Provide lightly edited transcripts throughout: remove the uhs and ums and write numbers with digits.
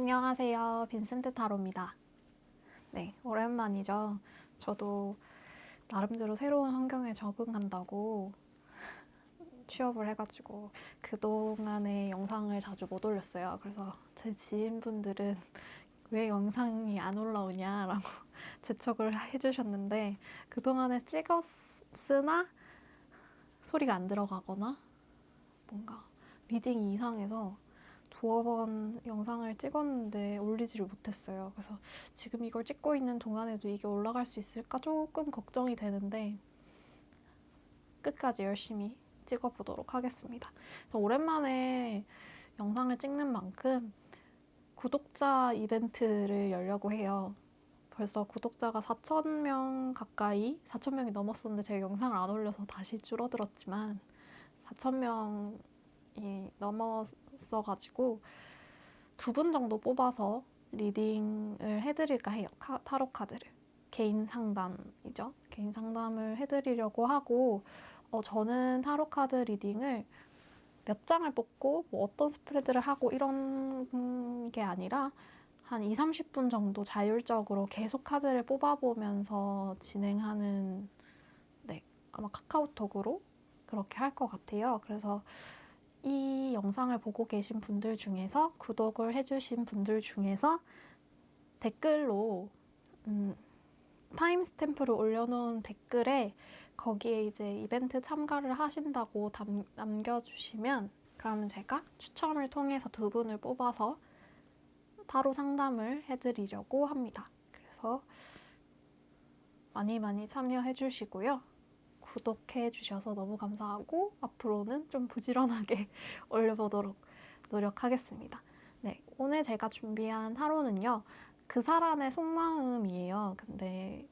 안녕하세요. 빈센트 타로입니다. 네, 오랜만이죠. 저도 나름대로 새로운 환경에 적응한다고 취업을 해가지고 그동안의 영상을 자주 못 올렸어요. 그래서 제 지인분들은 왜 영상이 안 올라오냐라고 재촉을 해주셨는데 그동안에 찍었으나 소리가 안 들어가거나 뭔가 리딩이 이상해서 두어 번 영상을 찍었는데 올리지를 못했어요. 그래서 지금 이걸 찍고 있는 동안에도 이게 올라갈 수 있을까 조금 걱정이 되는데 끝까지 열심히 찍어보도록 하겠습니다. 그래서 오랜만에 영상을 찍는 만큼 구독자 이벤트를 열려고 해요. 벌써 구독자가 4,000명 가까이, 4,000명이 넘었었는데 제가 영상을 안 올려서 다시 줄어들었지만 4,000명이 넘었어가지고 2분 정도 뽑아서 리딩을 해드릴까 해요. 타로 카드를. 개인 상담이죠. 개인 상담을 해드리려고 하고 저는 타로 카드 리딩을 몇 장을 뽑고 뭐 어떤 스프레드를 하고 이런 게 아니라 한 20-30분 정도 자율적으로 계속 카드를 뽑아보면서 진행하는 아마 카카오톡으로 그렇게 할 것 같아요. 그래서 이 영상을 보고 계신 분들 중에서 구독을 해주신 분들 중에서 댓글로 타임스탬프를 올려놓은 댓글에 거기에 이제 이벤트 참가를 하신다고 남겨주시면 그러면 제가 추첨을 통해서 2분을 뽑아서 타로 상담을 해드리려고 합니다. 그래서 많이 참여해 주시고요. 구독해 주셔서 너무 감사하고 앞으로는 좀 부지런하게 올려보도록 노력하겠습니다. 네, 오늘 제가 준비한 타로는요. 그 사람의 속마음이에요. 근데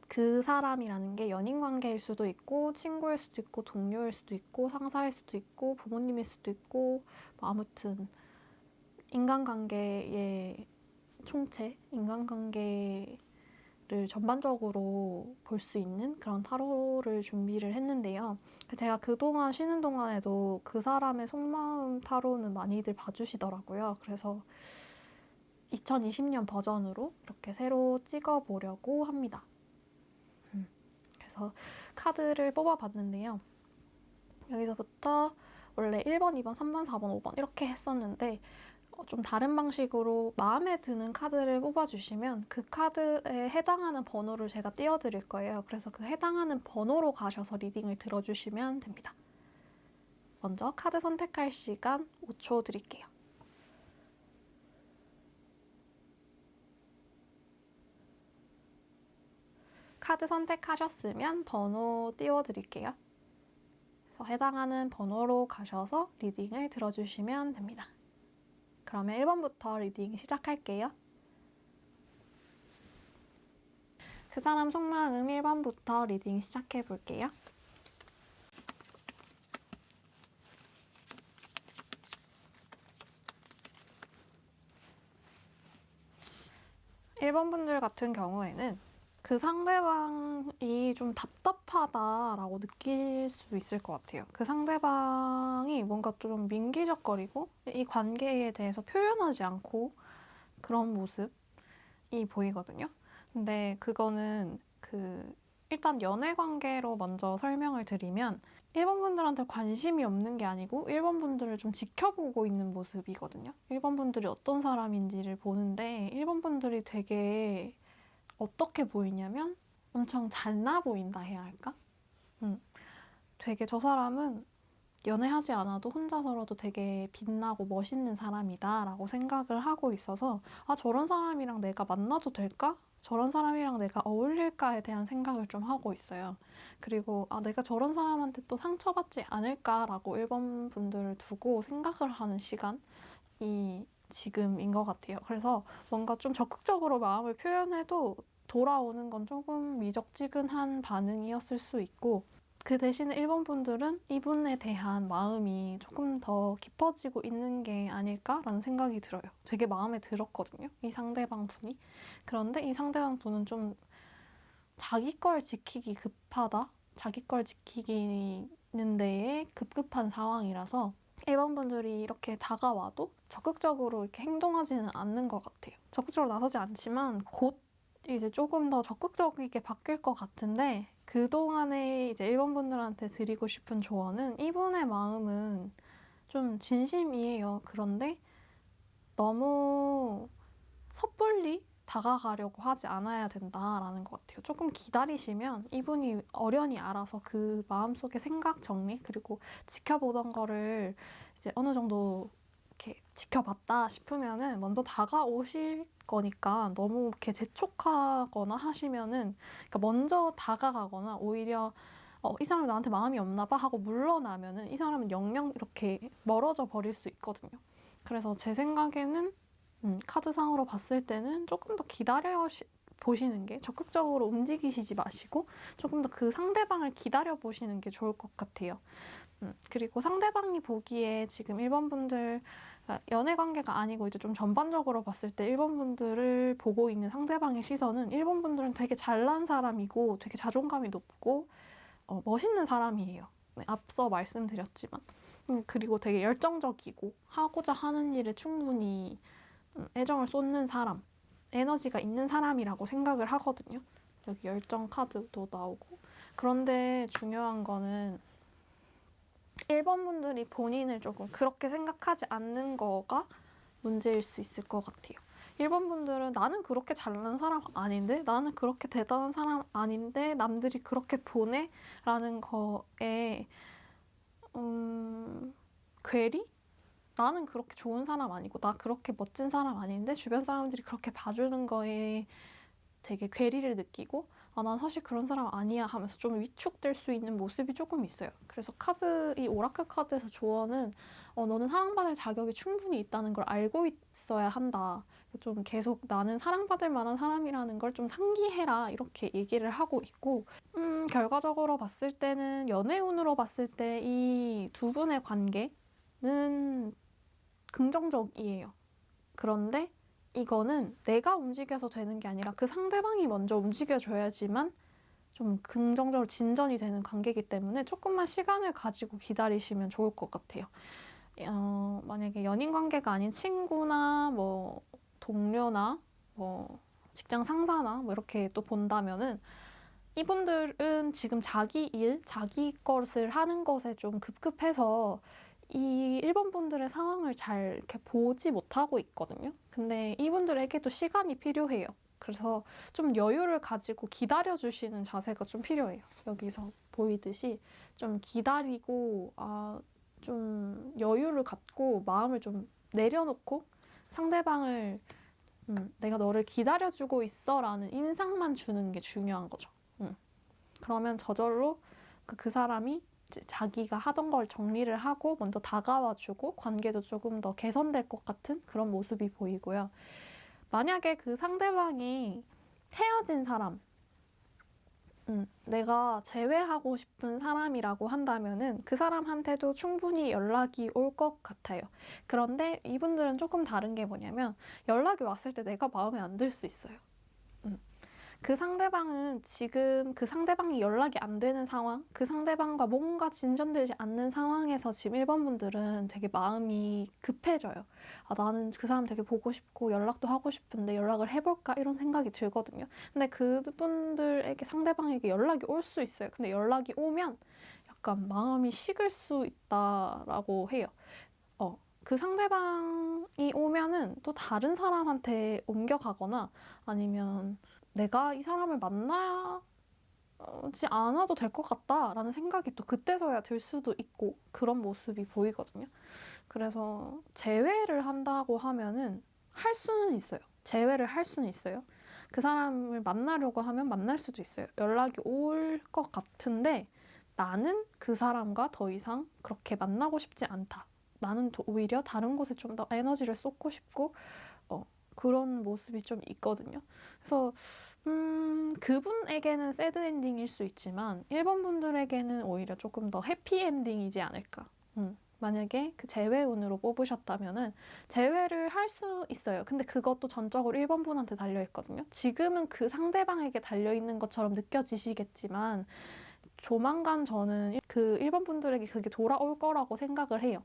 그 사람이라는 게 연인 관계일 수도 있고 친구일 수도 있고 동료일 수도 있고 상사일 수도 있고 부모님일 수도 있고 뭐 아무튼 인간관계의 총체, 인간관계를 전반적으로 볼 수 있는 그런 타로를 준비를 했는데요. 제가 그동안 쉬는 동안에도 그 사람의 속마음 타로는 많이들 봐주시더라고요. 그래서 2020년 버전으로 이렇게 새로 찍어보려고 합니다. 그래서 카드를 뽑아봤는데요. 여기서부터 원래 1번, 2번, 3번, 4번, 5번 이렇게 했었는데 좀 다른 방식으로 마음에 드는 카드를 뽑아주시면 그 카드에 해당하는 번호를 제가 띄워드릴 거예요. 그래서 그 해당하는 번호로 가셔서 리딩을 들어주시면 됩니다. 먼저 카드 선택할 시간 5초 드릴게요. 카드 선택하셨으면 번호 띄워드릴게요. 그래서 해당하는 번호로 가셔서 리딩을 들어주시면 됩니다. 그러면 1번부터 리딩 시작할게요. 그 사람 속마음 1번부터 리딩 시작해볼게요. (1번) 분들 같은 경우에는 그 상대방이 좀 답답하다라고 느낄 수 있을 것 같아요. 그 상대방이 뭔가 좀 민기적거리고 이 관계에 대해서 표현하지 않고 그런 모습이 보이거든요. 근데 그거는 일단 연애 관계로 먼저 설명을 드리면 1번 분들한테 관심이 없는 게 아니고 1번 분들을 좀 지켜보고 있는 모습이거든요. 1번 분들이 어떤 사람인지를 보는데 1번 분들이 되게 어떻게 보이냐면 엄청 잘나 보인다 해야 할까? 되게 저 사람은 연애하지 않아도 혼자서라도 되게 빛나고 멋있는 사람이다 라고 생각을 하고 있어서 저런 사람이랑 내가 만나도 될까? 저런 사람이랑 내가 어울릴까에 대한 생각을 좀 하고 있어요. 그리고 내가 저런 사람한테 또 상처받지 않을까라고 1번 분들을 두고 생각을 하는 시간이 지금인 것 같아요. 그래서 뭔가 좀 적극적으로 마음을 표현해도 돌아오는 건 조금 미적지근한 반응이었을 수 있고 그 대신에 1번 분들은 이분에 대한 마음이 조금 더 깊어지고 있는 게 아닐까라는 생각이 들어요. 되게 마음에 들었거든요. 이 상대방 분이. 그런데 이 상대방 분은 좀 자기 걸 지키기 급하다? 자기 걸 지키기는 데에 급급한 상황이라서 1번 분들이 이렇게 다가와도 적극적으로 이렇게 행동하지는 않는 것 같아요. 적극적으로 나서지 않지만 곧 이제 조금 더 적극적이게 바뀔 것 같은데, 그동안에 이제 1번 분들한테 드리고 싶은 조언은, 이분의 마음은 좀 진심이에요. 그런데 너무 섣불리 다가가려고 하지 않아야 된다라는 것 같아요. 조금 기다리시면 이분이 어련히 알아서 그 마음속의 생각 정리, 그리고 지켜보던 거를 이제 어느 정도 이렇게 지켜봤다 싶으면은 먼저 다가오실 거니까, 너무 이렇게 재촉하거나 하시면은, 그러니까 먼저 다가가거나 오히려 이 사람이 나한테 마음이 없나 봐 하고 물러나면은 이 사람은 영영 이렇게 멀어져 버릴 수 있거든요. 그래서 제 생각에는 카드상으로 봤을 때는 조금 더 기다려 보시는 게, 적극적으로 움직이시지 마시고 조금 더 그 상대방을 기다려 보시는 게 좋을 것 같아요. 그리고 상대방이 보기에 지금 1번 분들, 연애 관계가 아니고 이제 좀 전반적으로 봤을 때 1번 분들을 보고 있는 상대방의 시선은, 1번 분들은 되게 잘난 사람이고 되게 자존감이 높고 멋있는 사람이에요. 네, 앞서 말씀드렸지만. 그리고 되게 열정적이고 하고자 하는 일에 충분히 애정을 쏟는 사람, 에너지가 있는 사람이라고 생각을 하거든요. 여기 열정 카드도 나오고. 그런데 중요한 거는 1번 분들이 본인을 조금 그렇게 생각하지 않는 거가 문제일 수 있을 것 같아요. 1번 분들은 나는 그렇게 잘난 사람 아닌데, 나는 그렇게 대단한 사람 아닌데 남들이 그렇게 보네? 라는 거에 괴리? 나는 그렇게 좋은 사람 아니고 나 그렇게 멋진 사람 아닌데 주변 사람들이 그렇게 봐주는 거에 되게 괴리를 느끼고, 난 사실 그런 사람 아니야 하면서 좀 위축될 수 있는 모습이 조금 있어요. 그래서 이 오라클 카드에서 조언은, 너는 사랑받을 자격이 충분히 있다는 걸 알고 있어야 한다. 좀 계속 나는 사랑받을 만한 사람이라는 걸 좀 상기해라, 이렇게 얘기를 하고 있고, 결과적으로 봤을 때는, 연애운으로 봤을 때 이 두 분의 관계는 긍정적이에요. 그런데 이거는 내가 움직여서 되는 게 아니라 그 상대방이 먼저 움직여줘야지만 좀 긍정적으로 진전이 되는 관계이기 때문에 조금만 시간을 가지고 기다리시면 좋을 것 같아요. 만약에 연인 관계가 아닌 친구나 뭐 동료나 뭐 직장 상사나 뭐 이렇게 또 본다면은, 이분들은 지금 자기 일, 자기 것을 하는 것에 좀 급급해서 이 1번 분들의 상황을 잘 이렇게 보지 못하고 있거든요. 근데 이분들에게도 시간이 필요해요. 그래서 좀 여유를 가지고 기다려주시는 자세가 좀 필요해요. 여기서 보이듯이 좀 기다리고, 좀 여유를 갖고 마음을 좀 내려놓고 상대방을 내가 너를 기다려주고 있어 라는 인상만 주는 게 중요한 거죠. 그러면 저절로 그 사람이 자기가 하던 걸 정리를 하고 먼저 다가와주고 관계도 조금 더 개선될 것 같은 그런 모습이 보이고요. 만약에 그 상대방이 헤어진 사람, 내가 재회하고 싶은 사람이라고 한다면은 그 사람한테도 충분히 연락이 올 것 같아요. 그런데 이분들은 조금 다른 게 뭐냐면, 연락이 왔을 때 내가 마음에 안 들 수 있어요. 그 상대방은 지금 그 상대방이 연락이 안 되는 상황, 그 상대방과 뭔가 진전되지 않는 상황에서 지금 1번 분들은 되게 마음이 급해져요. 나는 그 사람 되게 보고 싶고 연락도 하고 싶은데 연락을 해볼까? 이런 생각이 들거든요. 근데 그분들에게, 상대방에게 연락이 올 수 있어요. 근데 연락이 오면 약간 마음이 식을 수 있다라고 해요. 그 상대방이 오면은 또 다른 사람한테 옮겨가거나, 아니면 내가 이 사람을 만나지 않아도 될 것 같다라는 생각이 또 그때서야 들 수도 있고, 그런 모습이 보이거든요. 그래서 재회를 한다고 하면은 할 수는 있어요. 재회를 할 수는 있어요. 그 사람을 만나려고 하면 만날 수도 있어요. 연락이 올 것 같은데 나는 그 사람과 더 이상 그렇게 만나고 싶지 않다. 나는 오히려 다른 곳에 좀 더 에너지를 쏟고 싶고, 그런 모습이 좀 있거든요. 그래서 그분에게는 새드 엔딩일 수 있지만 1번 분들에게는 오히려 조금 더 해피 엔딩이지 않을까. 만약에 그 재회운으로 뽑으셨다면은 재회를 할 수 있어요. 근데 그것도 전적으로 1번 분한테 달려있거든요. 지금은 그 상대방에게 달려있는 것처럼 느껴지시겠지만 조만간 저는 그 1번 분들에게 그게 돌아올 거라고 생각을 해요.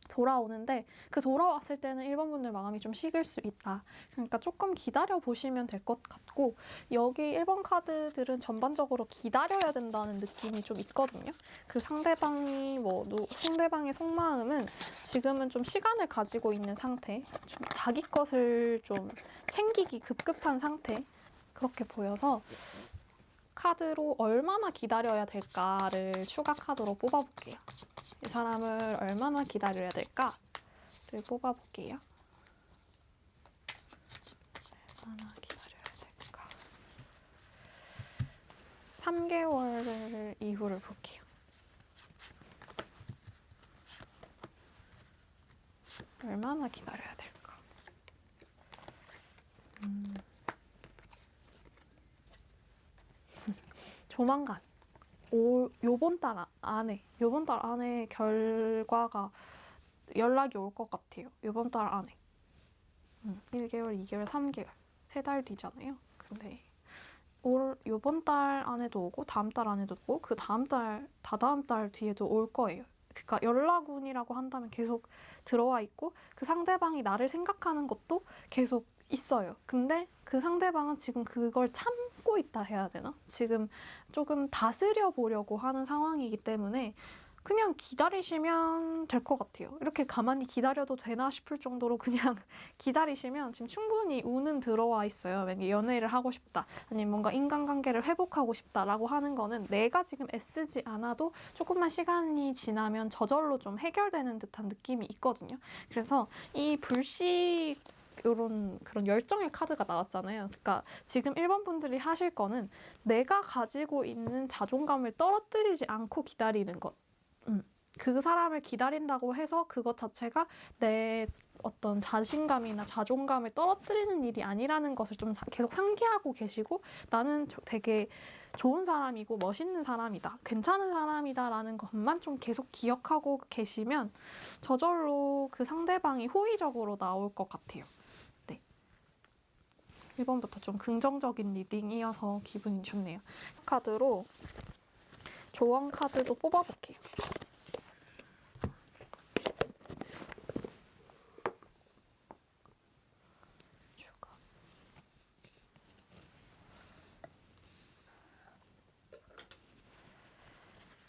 돌아오는데 그 돌아왔을 때는 1번 분들 마음이 좀 식을 수 있다. 그러니까 조금 기다려 보시면 될 것 같고, 여기 1번 카드들은 전반적으로 기다려야 된다는 느낌이 좀 있거든요. 그 상대방의 속마음은 지금은 좀 시간을 가지고 있는 상태, 좀 자기 것을 좀 챙기기 급급한 상태, 그렇게 보여서 카드로 얼마나 기다려야 될까를 추가 카드로 뽑아볼게요. 이 사람을 얼마나 기다려야 될까를 뽑아볼게요. 얼마나 기다려야 될까? 3개월 이후를 볼게요. 얼마나 기다려야 될까? 조만간. 요번 달 안에 결과가 연락이 올 것 같아요. 요번 달 안에. 1개월, 2개월, 3개월. 3달 뒤잖아요. 근데 요번 달 안에도 오고 다음 달 안에도 오고 그 다음 달, 다다음 달 뒤에도 올 거예요. 그러니까 연락운이라고 한다면 계속 들어와 있고 그 상대방이 나를 생각하는 것도 계속 있어요. 근데 그 상대방은 지금 그걸 참고 있다 해야 되나? 지금 조금 다스려 보려고 하는 상황이기 때문에 그냥 기다리시면 될 것 같아요. 이렇게 가만히 기다려도 되나 싶을 정도로 그냥 기다리시면 지금 충분히 운은 들어와 있어요. 만약에 연애를 하고 싶다, 아니면 뭔가 인간관계를 회복하고 싶다라고 하는 거는 내가 지금 애쓰지 않아도 조금만 시간이 지나면 저절로 좀 해결되는 듯한 느낌이 있거든요. 그래서 이 불씨 이런 그런 열정의 카드가 나왔잖아요. 그러니까 지금 1번 분들이 하실 거는 내가 가지고 있는 자존감을 떨어뜨리지 않고 기다리는 것. 그 사람을 기다린다고 해서 그것 자체가 내 어떤 자신감이나 자존감을 떨어뜨리는 일이 아니라는 것을 좀 계속 상기하고 계시고, 나는 되게 좋은 사람이고 멋있는 사람이다, 괜찮은 사람이다라는 것만 좀 계속 기억하고 계시면 저절로 그 상대방이 호의적으로 나올 것 같아요. 네. 1번부터 좀 긍정적인 리딩이어서 기분이 좋네요. 카드로 조언 카드도 뽑아볼게요.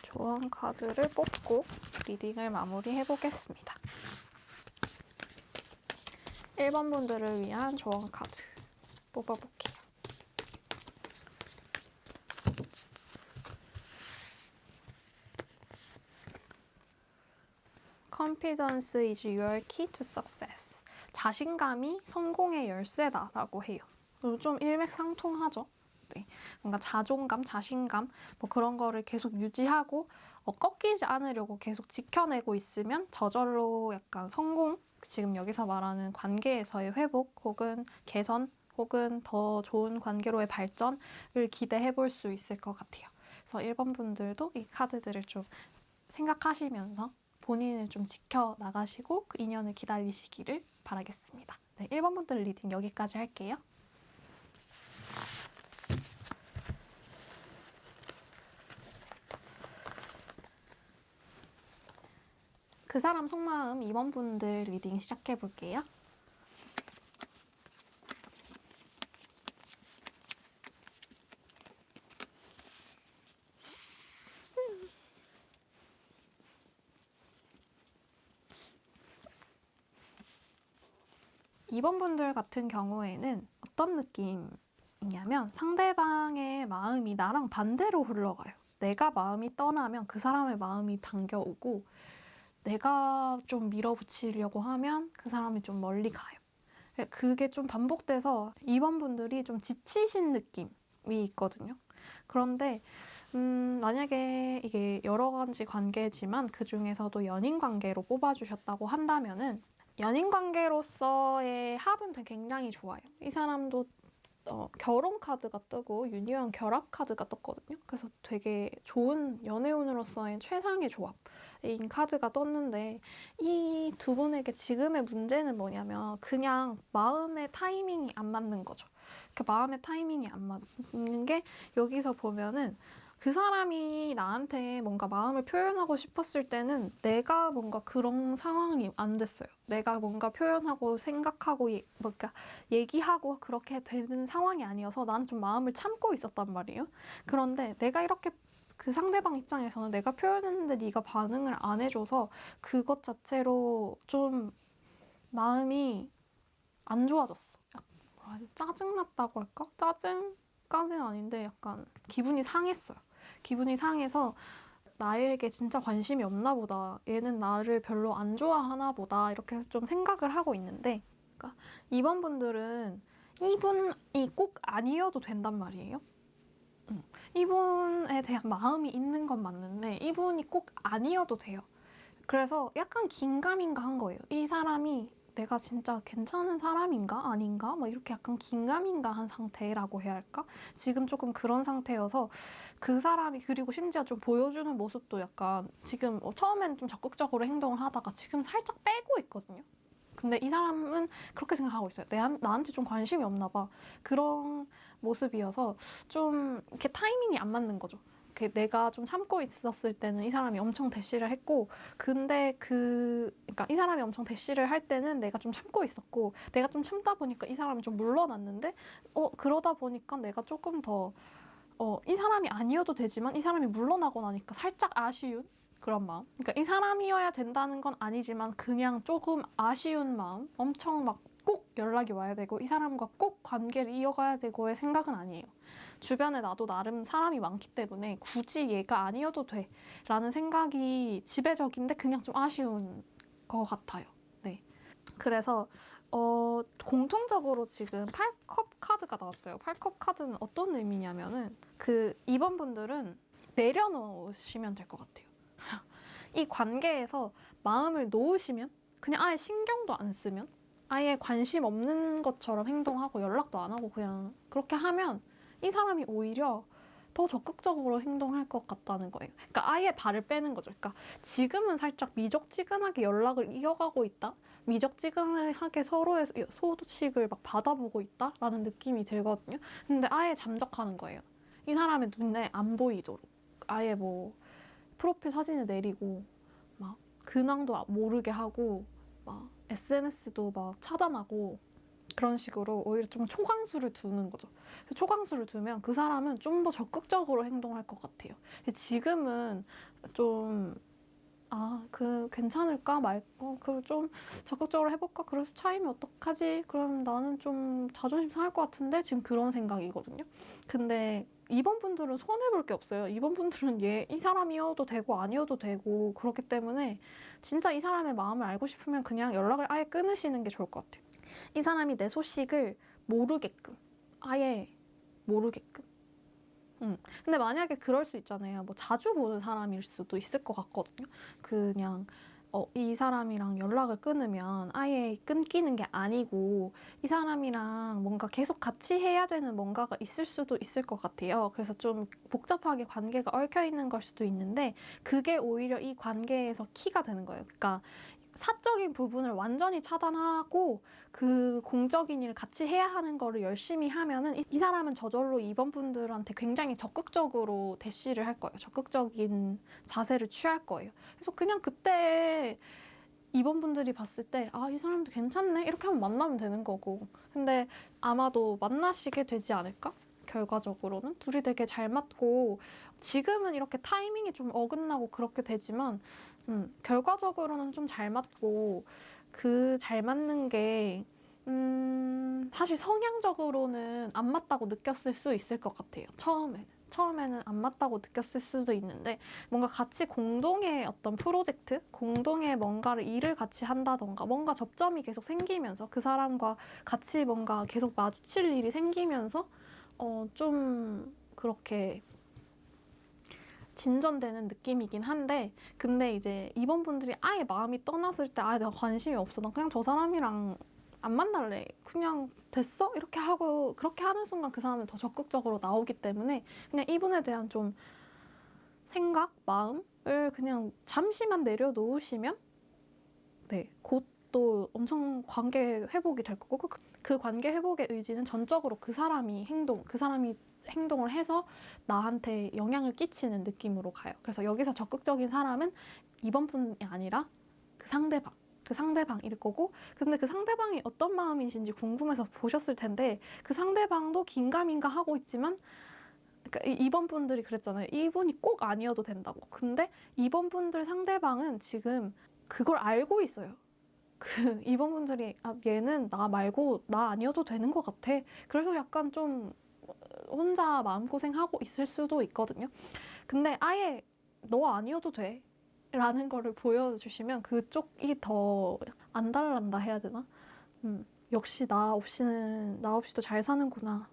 조언 카드를 뽑고 리딩을 마무리해 보겠습니다. 1번 분들을 위한 조언 카드 뽑아볼게요. Confidence is your key to success. 자신감이 성공의 열쇠다라고 해요. 좀 일맥상통하죠. 네. 뭔가 자존감, 자신감 뭐 그런 거를 계속 유지하고 꺾이지 않으려고 계속 지켜내고 있으면 저절로 약간 성공, 지금 여기서 말하는 관계에서의 회복 혹은 개선 혹은 더 좋은 관계로의 발전을 기대해 볼 수 있을 것 같아요. 그래서 1번 분들도 이 카드들을 좀 생각하시면서 본인을 좀 지켜나가시고 그 인연을 기다리시기를 바라겠습니다. 네, 1번 분들 리딩 여기까지 할게요. 그 사람 속마음 2번 분들 리딩 시작해 볼게요. 이번 분들 같은 경우에는 어떤 느낌이냐면 상대방의 마음이 나랑 반대로 흘러가요. 내가 마음이 떠나면 그 사람의 마음이 당겨오고, 내가 좀 밀어붙이려고 하면 그 사람이 좀 멀리 가요. 그게 좀 반복돼서 2번 분들이 좀 지치신 느낌이 있거든요. 그런데 만약에 이게 여러 가지 관계지만 그 중에서도 연인 관계로 뽑아주셨다고 한다면은 연인 관계로서의 합은 굉장히 좋아요. 이 사람도 결혼 카드가 뜨고 유니온 결합 카드가 떴거든요. 그래서 되게 좋은 연애운으로서의 최상의 조합인 카드가 떴는데, 이 두 분에게 지금의 문제는 뭐냐면 그냥 마음의 타이밍이 안 맞는 거죠. 그 마음의 타이밍이 안 맞는 게 여기서 보면은 그 사람이 나한테 뭔가 마음을 표현하고 싶었을 때는 내가 뭔가 그런 상황이 안 됐어요. 내가 뭔가 표현하고 생각하고 뭔가 얘기하고 그렇게 되는 상황이 아니어서 나는 좀 마음을 참고 있었단 말이에요. 그런데 내가 이렇게 그 상대방 입장에서는 내가 표현했는데 네가 반응을 안 해줘서 그것 자체로 좀 마음이 안 좋아졌어. 약간 짜증났다고 할까? 짜증까지는 아닌데 약간 기분이 상했어요. 기분이 상해서 나에게 진짜 관심이 없나 보다. 얘는 나를 별로 안 좋아하나 보다. 이렇게 좀 생각을 하고 있는데 그러니까 이번 분들은 이분이 꼭 아니어도 된단 말이에요. 이분에 대한 마음이 있는 건 맞는데 이분이 꼭 아니어도 돼요. 그래서 약간 긴가민가 한 거예요. 이 사람이 내가 진짜 괜찮은 사람인가 아닌가 막 이렇게 약간 긴가민가 한 상태라고 해야 할까? 지금 조금 그런 상태여서 그 사람이 그리고 심지어 좀 보여주는 모습도 약간 지금 처음엔 좀 적극적으로 행동을 하다가 지금 살짝 빼고 있거든요. 근데 이 사람은 그렇게 생각하고 있어요. 나한테 좀 관심이 없나 봐. 그런 모습이어서 좀 이렇게 타이밍이 안 맞는 거죠. 내가 좀 참고 있었을 때는 이 사람이 엄청 대시를 했고, 근데 그러니까 이 사람이 엄청 대시를 할 때는 내가 좀 참고 있었고, 내가 좀 참다 보니까 이 사람이 좀 물러났는데, 그러다 보니까 내가 조금 더, 이 사람이 아니어도 되지만 이 사람이 물러나고 나니까 살짝 아쉬운 그런 마음. 그러니까 이 사람이어야 된다는 건 아니지만 그냥 조금 아쉬운 마음. 엄청 막 꼭 연락이 와야 되고 이 사람과 꼭 관계를 이어가야 되고의 생각은 아니에요. 주변에 나도 나름 사람이 많기 때문에 굳이 얘가 아니어도 돼 라는 생각이 지배적인데 그냥 좀 아쉬운 것 같아요. 네. 그래서 공통적으로 지금 8컵 카드가 나왔어요. 8컵 카드는 어떤 의미냐면은 그 2번 분들은 내려놓으시면 될 것 같아요. 이 관계에서 마음을 놓으시면 그냥 아예 신경도 안 쓰면 아예 관심 없는 것처럼 행동하고 연락도 안 하고 그냥 그렇게 하면 이 사람이 오히려 더 적극적으로 행동할 것 같다는 거예요. 그러니까 아예 발을 빼는 거죠. 그러니까 지금은 살짝 미적지근하게 연락을 이어가고 있다? 미적지근하게 서로의 소식을 막 받아보고 있다라는 느낌이 들거든요. 근데 아예 잠적하는 거예요. 이 사람의 눈에 안 보이도록. 아예 뭐 프로필 사진을 내리고 막 근황도 모르게 하고 막 SNS도 막 차단하고 그런 식으로 오히려 좀 초강수를 두는 거죠. 초강수를 두면 그 사람은 좀 더 적극적으로 행동할 것 같아요. 지금은 좀 괜찮을까 그걸 좀 적극적으로 해볼까? 그래서 차이면 어떡하지? 그럼 나는 좀 자존심 상할 것 같은데? 지금 그런 생각이거든요. 근데 이번 분들은 손해볼 게 없어요. 이번 분들은 이 사람이어도 되고 아니어도 되고 그렇기 때문에 진짜 이 사람의 마음을 알고 싶으면 그냥 연락을 아예 끊으시는 게 좋을 것 같아요. 이 사람이 내 소식을 모르게끔 아예 모르게끔 근데 만약에 그럴 수 있잖아요. 뭐 자주 보는 사람일 수도 있을 것 같거든요. 그냥 이 사람이랑 연락을 끊으면 아예 끊기는 게 아니고 이 사람이랑 뭔가 계속 같이 해야 되는 뭔가가 있을 수도 있을 것 같아요. 그래서 좀 복잡하게 관계가 얽혀 있는 걸 수도 있는데 그게 오히려 이 관계에서 키가 되는 거예요. 그러니까 사적인 부분을 완전히 차단하고 그 공적인 일을 같이 해야 하는 거를 열심히 하면은 이 사람은 저절로 이번 분들한테 굉장히 적극적으로 대시를 할 거예요. 적극적인 자세를 취할 거예요. 그래서 그냥 그때 이번 분들이 봤을 때 이 사람도 괜찮네 이렇게 하면 만나면 되는 거고 근데 아마도 만나시게 되지 않을까? 결과적으로는 둘이 되게 잘 맞고 지금은 이렇게 타이밍이 좀 어긋나고 그렇게 되지만 결과적으로는 좀 잘 맞고 그 잘 맞는 게 사실 성향적으로는 안 맞다고 느꼈을 수 있을 것 같아요. 처음에는 안 맞다고 느꼈을 수도 있는데 뭔가 같이 공동의 어떤 프로젝트, 공동의 뭔가를 일을 같이 한다던가 뭔가 접점이 계속 생기면서 그 사람과 같이 뭔가 계속 마주칠 일이 생기면서 좀 그렇게 진전되는 느낌이긴 한데 근데 이제 이번 분들이 아예 마음이 떠났을 때 내가 관심이 없어 나 그냥 저 사람이랑 안 만날래 그냥 됐어? 이렇게 하고 그렇게 하는 순간 그 사람은 더 적극적으로 나오기 때문에 그냥 이분에 대한 좀 생각, 마음을 그냥 잠시만 내려놓으시면 곧 또 엄청 관계 회복이 될 거고 그 관계 회복의 의지는 전적으로 그 사람이 행동을 해서 나한테 영향을 끼치는 느낌으로 가요. 그래서 여기서 적극적인 사람은 2번 분이 아니라 그 상대방일 거고, 근데 그 상대방이 어떤 마음이신지 궁금해서 보셨을 텐데 그 상대방도 긴가민가 하고 있지만, 그러니까 2번 분들이 그랬잖아요. 이분이 꼭 아니어도 된다고. 근데 2번 분들 상대방은 지금 그걸 알고 있어요. 그 2번 분들이 얘는 나 말고 나 아니어도 되는 것 같아. 그래서 약간 좀 혼자 마음고생하고 있을 수도 있거든요. 근데 아예 너 아니어도 돼 라는 거를 보여주시면 그쪽이 더 안 달란다 해야 되나? 역시 나 없이도 잘 사는구나.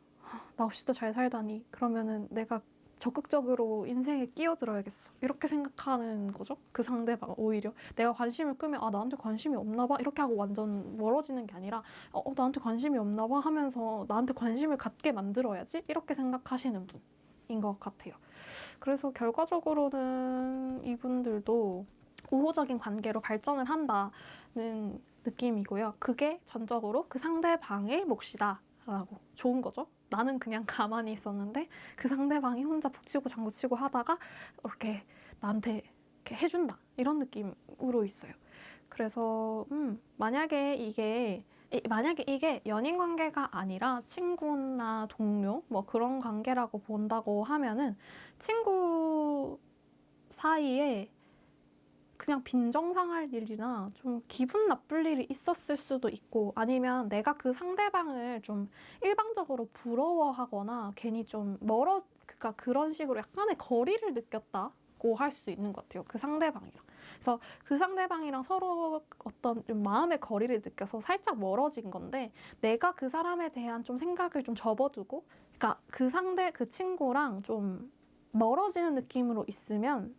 나 없이도 잘 살다니. 그러면은 내가 적극적으로 인생에 끼어들어야겠어. 이렇게 생각하는 거죠. 그 상대방 오히려 내가 관심을 끄면 나한테 관심이 없나 봐 이렇게 하고 완전 멀어지는 게 아니라 나한테 관심이 없나 봐 하면서 나한테 관심을 갖게 만들어야지 이렇게 생각하시는 분인 것 같아요. 그래서 결과적으로는 이분들도 우호적인 관계로 발전을 한다는 느낌이고요. 그게 전적으로 그 상대방의 몫이다 라고. 좋은 거죠. 나는 그냥 가만히 있었는데 그 상대방이 혼자 북치고 장구치고 하다가 이렇게 나한테 이렇게 해준다 이런 느낌으로 있어요. 그래서 만약에 이게 연인 관계가 아니라 친구나 동료 뭐 그런 관계라고 본다고 하면은 친구 사이에 그냥 빈정상할 일이나 좀 기분 나쁠 일이 있었을 수도 있고, 아니면 내가 그 상대방을 좀 일방적으로 부러워하거나 괜히 좀 그러니까 그런 식으로 약간의 거리를 느꼈다고 할 수 있는 것 같아요. 그 상대방이랑. 그래서 그 상대방이랑 서로 어떤 좀 마음의 거리를 느껴서 살짝 멀어진 건데, 내가 그 사람에 대한 좀 생각을 좀 접어두고, 그러니까 그 친구랑 좀 멀어지는 느낌으로 있으면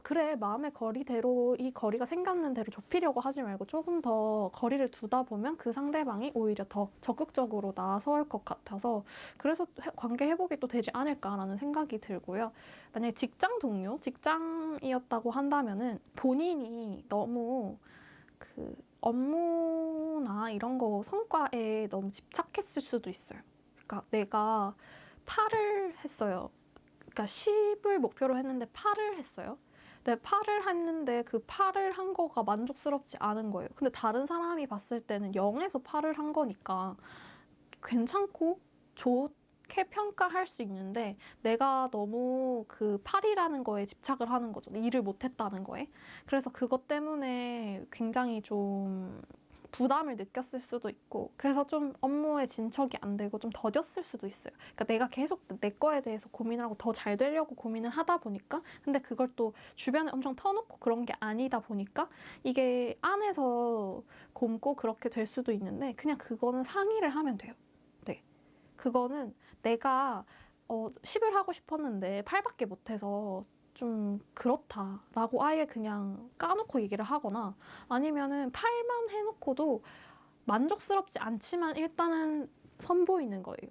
그래, 마음의 거리대로 이 거리가 생겼는 대로 좁히려고 하지 말고 조금 더 거리를 두다 보면 그 상대방이 오히려 더 적극적으로 나설 것 같아서, 그래서 관계 회복이 또 되지 않을까라는 생각이 들고요. 만약에 직장이었다고 한다면은 본인이 너무 그 업무나 이런 거 성과에 너무 집착했을 수도 있어요. 그러니까 내가 8을 했어요. 그러니까 10을 목표로 했는데 8을 했어요. 근데 8을 했는데 그 8을 한 거가 만족스럽지 않은 거예요. 근데 다른 사람이 봤을 때는 0에서 8을 한 거니까 괜찮고 좋게 평가할 수 있는데, 내가 너무 그 8이라는 거에 집착을 하는 거죠. 일을 못했다는 거에. 그래서 그것 때문에 굉장히 좀 부담을 느꼈을 수도 있고, 그래서 좀 업무에 진척이 안 되고 좀 더뎠을 수도 있어요. 그러니까 내가 계속 내 거에 대해서 고민을 하고 더 잘 되려고 고민을 하다 보니까, 근데 그걸 또 주변에 엄청 터놓고 그런 게 아니다 보니까 이게 안에서 곪고 그렇게 될 수도 있는데, 그냥 그거는 상의를 하면 돼요. 네. 그거는 내가 10을 하고 싶었는데 8밖에 못해서 좀 그렇다라고 아예 그냥 까놓고 얘기를 하거나, 아니면은 8만 해놓고도 만족스럽지 않지만 일단은 선보이는 거예요.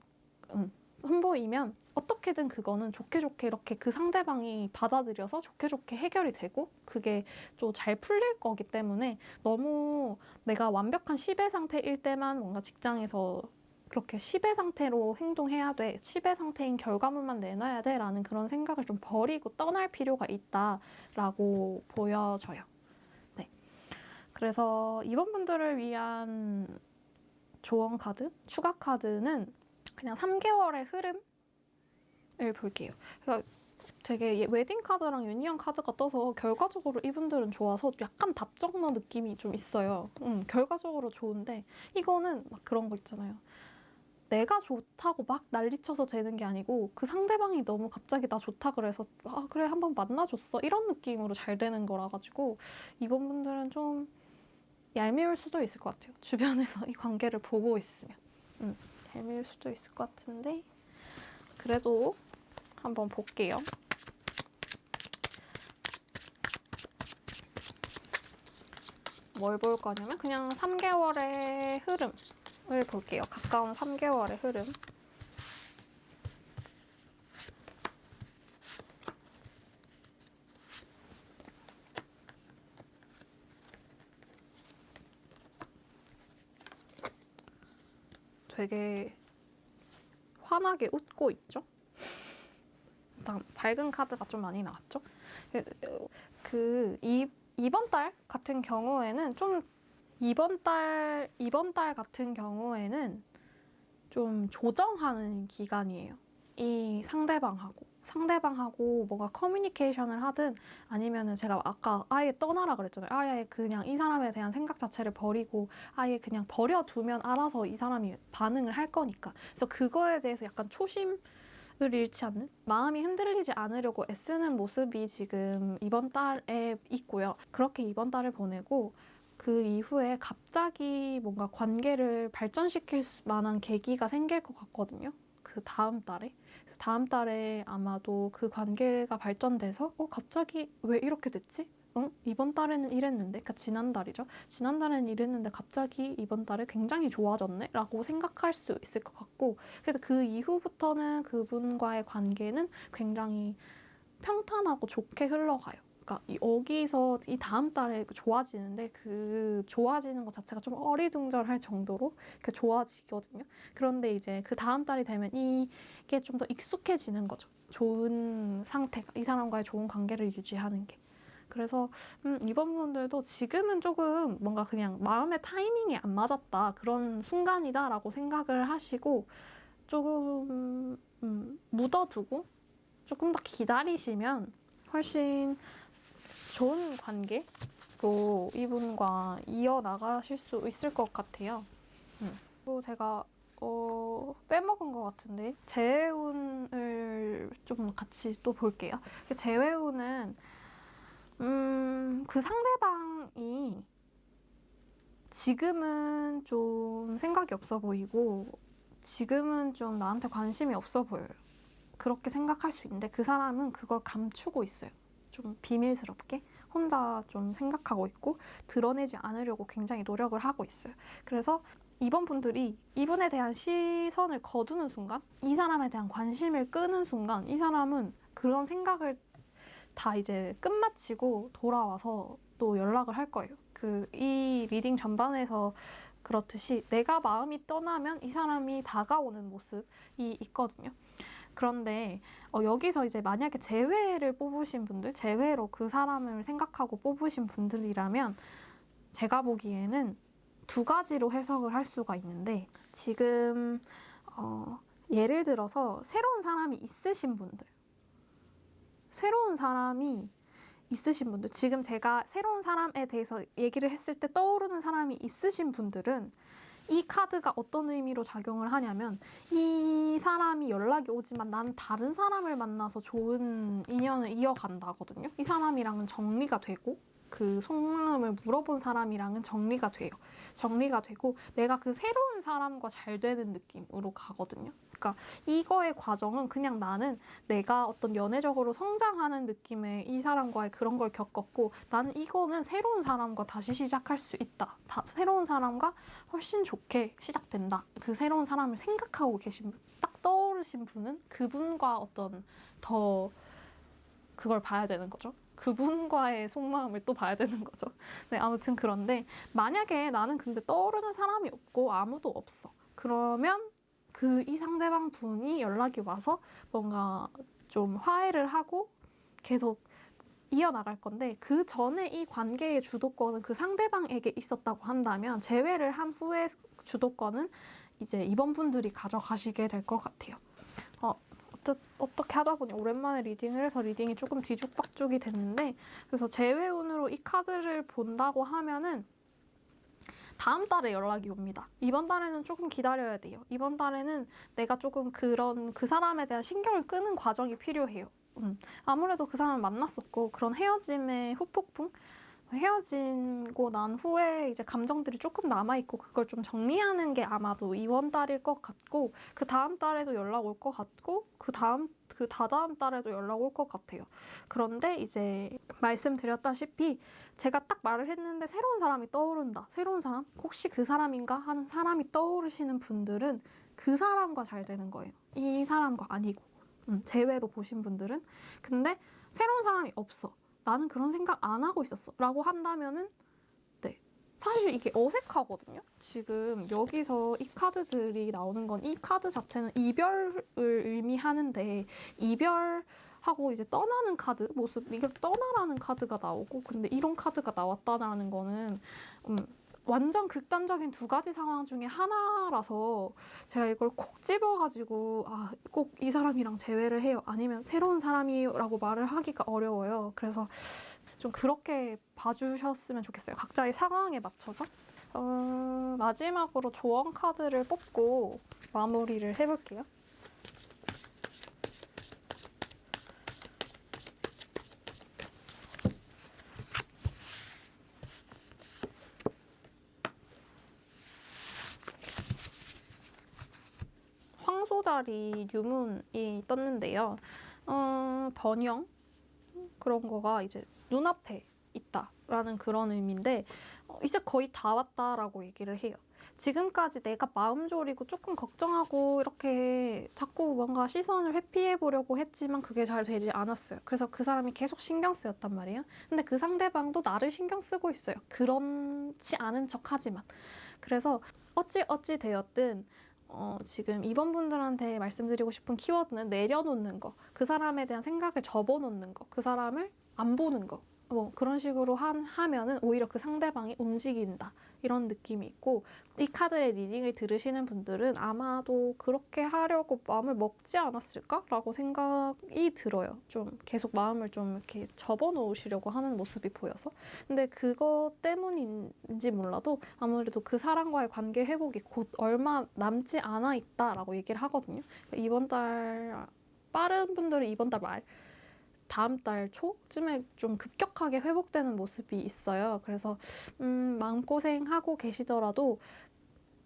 선보이면 어떻게든 그거는 좋게 이렇게 그 상대방이 받아들여서 좋게 해결이 되고 그게 좀 잘 풀릴 거기 때문에, 너무 내가 완벽한 10의 상태일 때만 뭔가 직장에서 그렇게 10의 상태로 행동해야 돼, 10의 상태인 결과물만 내놔야 돼 라는 그런 생각을 좀 버리고 떠날 필요가 있다라고 보여져요. 네. 그래서 이번 분들을 위한 조언 카드, 추가 카드는 그냥 3개월의 흐름을 볼게요. 그러니까 되게 웨딩 카드랑 유니언 카드가 떠서 결과적으로 이분들은 좋아서 약간 답정너 느낌이 좀 있어요. 결과적으로 좋은데, 이거는 막 그런 거 있잖아요. 내가 좋다고 막 난리쳐서 되는 게 아니고 그 상대방이 너무 갑자기 나 좋다 그래서 그래 한번 만나줬어 이런 느낌으로 잘 되는 거라 가지고, 이번 분들은 좀 얄미울 수도 있을 것 같아요. 주변에서 이 관계를 보고 있으면 얄미울 수도 있을 것 같은데, 그래도 한번 볼게요. 뭘 볼 거냐면 그냥 3개월의 흐름을 볼게요. 가까운 3개월의 흐름. 되게 환하게 웃고 있죠? 일단 밝은 카드가 좀 많이 나왔죠. 이번 달 같은 경우에는 좀 이번 달 같은 경우에는 좀 조정하는 기간이에요. 이 상대방하고 뭔가 커뮤니케이션을 하든 아니면은 제가 아까 아예 떠나라 그랬잖아요. 아예 그냥 이 사람에 대한 생각 자체를 버리고 아예 그냥 버려두면 알아서 이 사람이 반응을 할 거니까. 그래서 그거에 대해서 약간 초심을 잃지 않는, 마음이 흔들리지 않으려고 애쓰는 모습이 지금 이번 달에 있고요. 그렇게 이번 달을 보내고 그 이후에 갑자기 뭔가 관계를 발전시킬 만한 계기가 생길 것 같거든요. 그 다음 달에. 그래서 다음 달에 아마도 그 관계가 발전돼서 갑자기 왜 이렇게 됐지? 이번 달에는 이랬는데, 그러니까 지난달이죠. 지난달에는 이랬는데 갑자기 이번 달에 굉장히 좋아졌네? 라고 생각할 수 있을 것 같고, 그래서 그 이후부터는 그분과의 관계는 굉장히 평탄하고 좋게 흘러가요. 그러니까 여기서 이 다음 달에 좋아지는데 그 좋아지는 것 자체가 좀 어리둥절할 정도로 좋아지거든요. 그런데 이제 그 다음 달이 되면 이게 좀 더 익숙해지는 거죠. 좋은 상태가, 이 사람과의 좋은 관계를 유지하는 게. 그래서 이번 분들도 지금은 조금 뭔가 그냥 마음의 타이밍이 안 맞았다, 그런 순간이다라고 생각을 하시고 조금 묻어두고 조금 더 기다리시면 훨씬 좋은 관계로 이분과 이어나가실 수 있을 것 같아요. 그리고 제가 빼먹은 것 같은데 재회운을 좀 같이 또 볼게요. 재회운은 그 상대방이 지금은 좀 생각이 없어 보이고 지금은 좀 나한테 관심이 없어 보여요. 그렇게 생각할 수 있는데 그 사람은 그걸 감추고 있어요. 좀 비밀스럽게 혼자 좀 생각하고 있고 드러내지 않으려고 굉장히 노력을 하고 있어요. 그래서 이번 분들이 이분에 대한 시선을 거두는 순간, 이 사람에 대한 관심을 끄는 순간 이 사람은 그런 생각을 다 이제 끝마치고 돌아와서 또 연락을 할 거예요. 이 리딩 전반에서 그렇듯이 내가 마음이 떠나면 이 사람이 다가오는 모습이 있거든요. 그런데 여기서 이제 만약에 재회를 뽑으신 분들, 재회로 그 사람을 생각하고 뽑으신 분들이라면 제가 보기에는 두 가지로 해석을 할 수가 있는데, 지금 예를 들어서 새로운 사람이 있으신 분들, 지금 제가 새로운 사람에 대해서 얘기를 했을 때 떠오르는 사람이 있으신 분들은 이 카드가 어떤 의미로 작용을 하냐면, 이 사람이 연락이 오지만 나는 다른 사람을 만나서 좋은 인연을 이어간다거든요. 이 사람이랑은 정리가 되고 그 속마음을 물어본 사람이랑은 정리가 되고 내가 그 새로운 사람과 잘 되는 느낌으로 가거든요. 그러니까 이거의 과정은 그냥 나는 내가 어떤 연애적으로 성장하는 느낌의 이 사람과의 그런 걸 겪었고, 나는 이거는 새로운 사람과 다시 시작할 수 있다. 새로운 사람과 훨씬 좋게 시작된다. 그 새로운 사람을 생각하고 계신 분, 딱 떠오르신 분은 그분과 어떤 더 그걸 봐야 되는 거죠. 그분과의 속마음을 또 봐야 되는 거죠. 네, 아무튼 그런데 만약에 나는 근데 떠오르는 사람이 없고 아무도 없어. 그러면 이 상대방 분이 연락이 와서 뭔가 좀 화해를 하고 계속 이어나갈 건데, 그 전에 이 관계의 주도권은 그 상대방에게 있었다고 한다면 재회를 한 후에 주도권은 이제 이번 분들이 가져가시게 될 것 같아요. 어떻게 하다 보니 오랜만에 리딩을 해서 리딩이 조금 뒤죽박죽이 됐는데, 그래서 재회운으로 이 카드를 본다고 하면은 다음 달에 연락이 옵니다. 이번 달에는 조금 기다려야 돼요. 이번 달에는 내가 조금 그 사람에 대한 신경을 끄는 과정이 필요해요. 아무래도 그 사람을 만났었고 그런 헤어짐의 후폭풍, 헤어지고 난 후에 이제 감정들이 조금 남아있고 그걸 좀 정리하는 게 아마도 이번 달일 것 같고, 그 다음 달에도 연락 올 것 같고 그 다다음 달에도 연락 올 것 같아요. 그런데 이제 말씀드렸다시피 제가 딱 말을 했는데 새로운 사람이 떠오른다. 새로운 사람? 혹시 그 사람인가 하는 사람이 떠오르시는 분들은 그 사람과 잘 되는 거예요. 이 사람과 아니고. 재회로 보신 분들은. 근데 새로운 사람이 없어. 나는 그런 생각 안 하고 있었어. 라고 한다면은 네. 사실 이게 어색하거든요. 지금 여기서 이 카드들이 나오는 건 이 카드 자체는 이별을 의미하는데, 이별 하고 이제 떠나는 카드 모습, 이게 떠나라는 카드가 나오고, 근데 이런 카드가 나왔다라는 거는 완전 극단적인 두 가지 상황 중에 하나라서 제가 이걸 콕 집어가지고 꼭 이 사람이랑 재회를 해요, 아니면 새로운 사람이에요 라고 말을 하기가 어려워요. 그래서 좀 그렇게 봐주셨으면 좋겠어요, 각자의 상황에 맞춰서. 마지막으로 조언 카드를 뽑고 마무리를 해볼게요. 황소자리 유문이 떴는데요. 번영 그런 거가 이제 눈앞에 있다라는 그런 의미인데, 이제 거의 다 왔다라고 얘기를 해요. 지금까지 내가 마음 졸이고 조금 걱정하고 이렇게 자꾸 뭔가 시선을 회피해 보려고 했지만 그게 잘 되지 않았어요. 그래서 그 사람이 계속 신경 쓰였단 말이에요. 근데 그 상대방도 나를 신경 쓰고 있어요, 그렇지 않은 척하지만. 그래서 어찌 되었든 지금 이번 분들한테 말씀드리고 싶은 키워드는 내려놓는 거, 그 사람에 대한 생각을 접어놓는 거, 그 사람을 안 보는 거, 뭐 그런 식으로 하면은 오히려 그 상대방이 움직인다, 이런 느낌이 있고, 이 카드의 리딩을 들으시는 분들은 아마도 그렇게 하려고 마음을 먹지 않았을까라고 생각이 들어요. 좀 계속 마음을 좀 이렇게 접어놓으시려고 하는 모습이 보여서. 근데 그것 때문인지 몰라도 아무래도 그 사람과의 관계 회복이 곧 얼마 남지 않아 있다라고 얘기를 하거든요. 이번 달, 빠른 분들은 이번 달 말, 다음 달 초쯤에 좀 급격하게 회복되는 모습이 있어요. 그래서 마음고생하고 계시더라도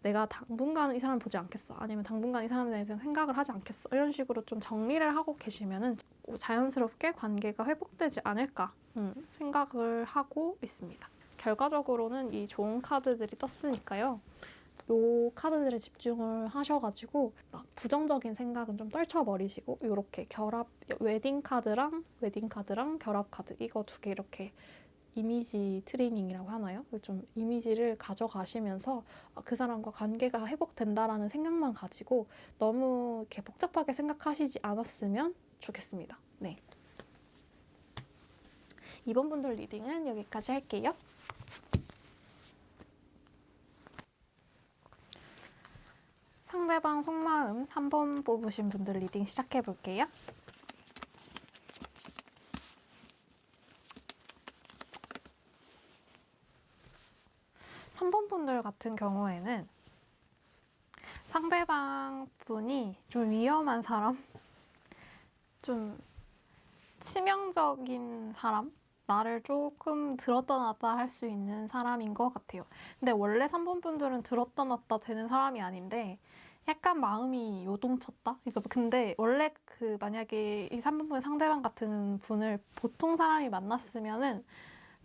내가 당분간 이 사람을 보지 않겠어, 아니면 당분간 이 사람에 대해서 생각을 하지 않겠어, 이런 식으로 좀 정리를 하고 계시면은 자연스럽게 관계가 회복되지 않을까 생각을 하고 있습니다. 결과적으로는 이 좋은 카드들이 떴으니까요, 요 카드들에 집중을 하셔가지고 막 부정적인 생각은 좀 떨쳐버리시고, 이렇게 결합, 웨딩 카드랑 결합 카드, 이거 두 개 이렇게 이미지 트레이닝이라고 하나요? 좀 이미지를 가져가시면서 그 사람과 관계가 회복된다라는 생각만 가지고 너무 이렇게 복잡하게 생각하시지 않았으면 좋겠습니다. 네. 이번 분들 리딩은 여기까지 할게요. 상대방 속마음 3번 뽑으신 분들 리딩 시작해 볼게요. 분들 같은 경우에는 상대방 분이 좀 위험한 사람, 좀 치명적인 사람, 나를 조금 들었다 놨다 할 수 있는 사람인 것 같아요. 근데 원래 3번 분들은 들었다 놨다 되는 사람이 아닌데 약간 마음이 요동쳤다? 근데 원래 만약에 이 3번 분의 상대방 같은 분을 보통 사람이 만났으면은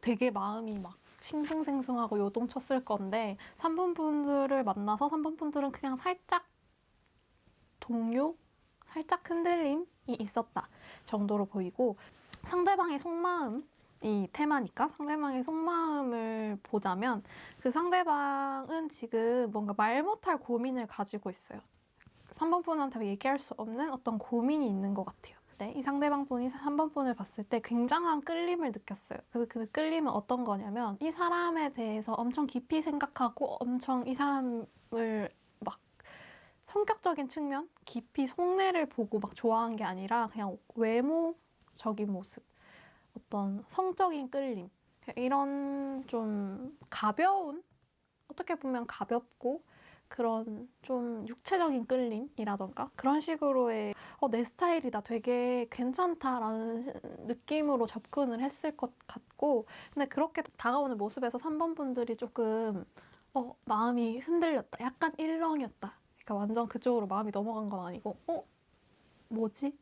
되게 마음이 막 싱숭생숭하고 요동쳤을 건데, 3번 분들을 만나서 3번 분들은 그냥 살짝 동요? 살짝 흔들림이 있었다 정도로 보이고, 상대방의 속마음이 테마니까 상대방의 속마음을 보자면 그 상대방은 지금 뭔가 말 못할 고민을 가지고 있어요. 3번 분한테 얘기할 수 없는 어떤 고민이 있는 것 같아요. 네, 이 상대방 분이 3번 분을 봤을 때 굉장한 끌림을 느꼈어요. 그 끌림은 어떤 거냐면, 이 사람에 대해서 엄청 깊이 생각하고 엄청 이 사람을 막 성격적인 측면, 깊이 속내를 보고 막 좋아한 게 아니라 그냥 외모적인 모습, 어떤 성적인 끌림, 이런 좀 가벼운, 어떻게 보면 가볍고 그런 좀 육체적인 끌림이라던가 그런 식으로의 내 스타일이다, 되게 괜찮다라는 느낌으로 접근을 했을 것 같고, 근데 그렇게 다가오는 모습에서 3번 분들이 조금 마음이 흔들렸다, 약간 일렁이었다, 그러니까 완전 그쪽으로 마음이 넘어간 건 아니고 뭐지?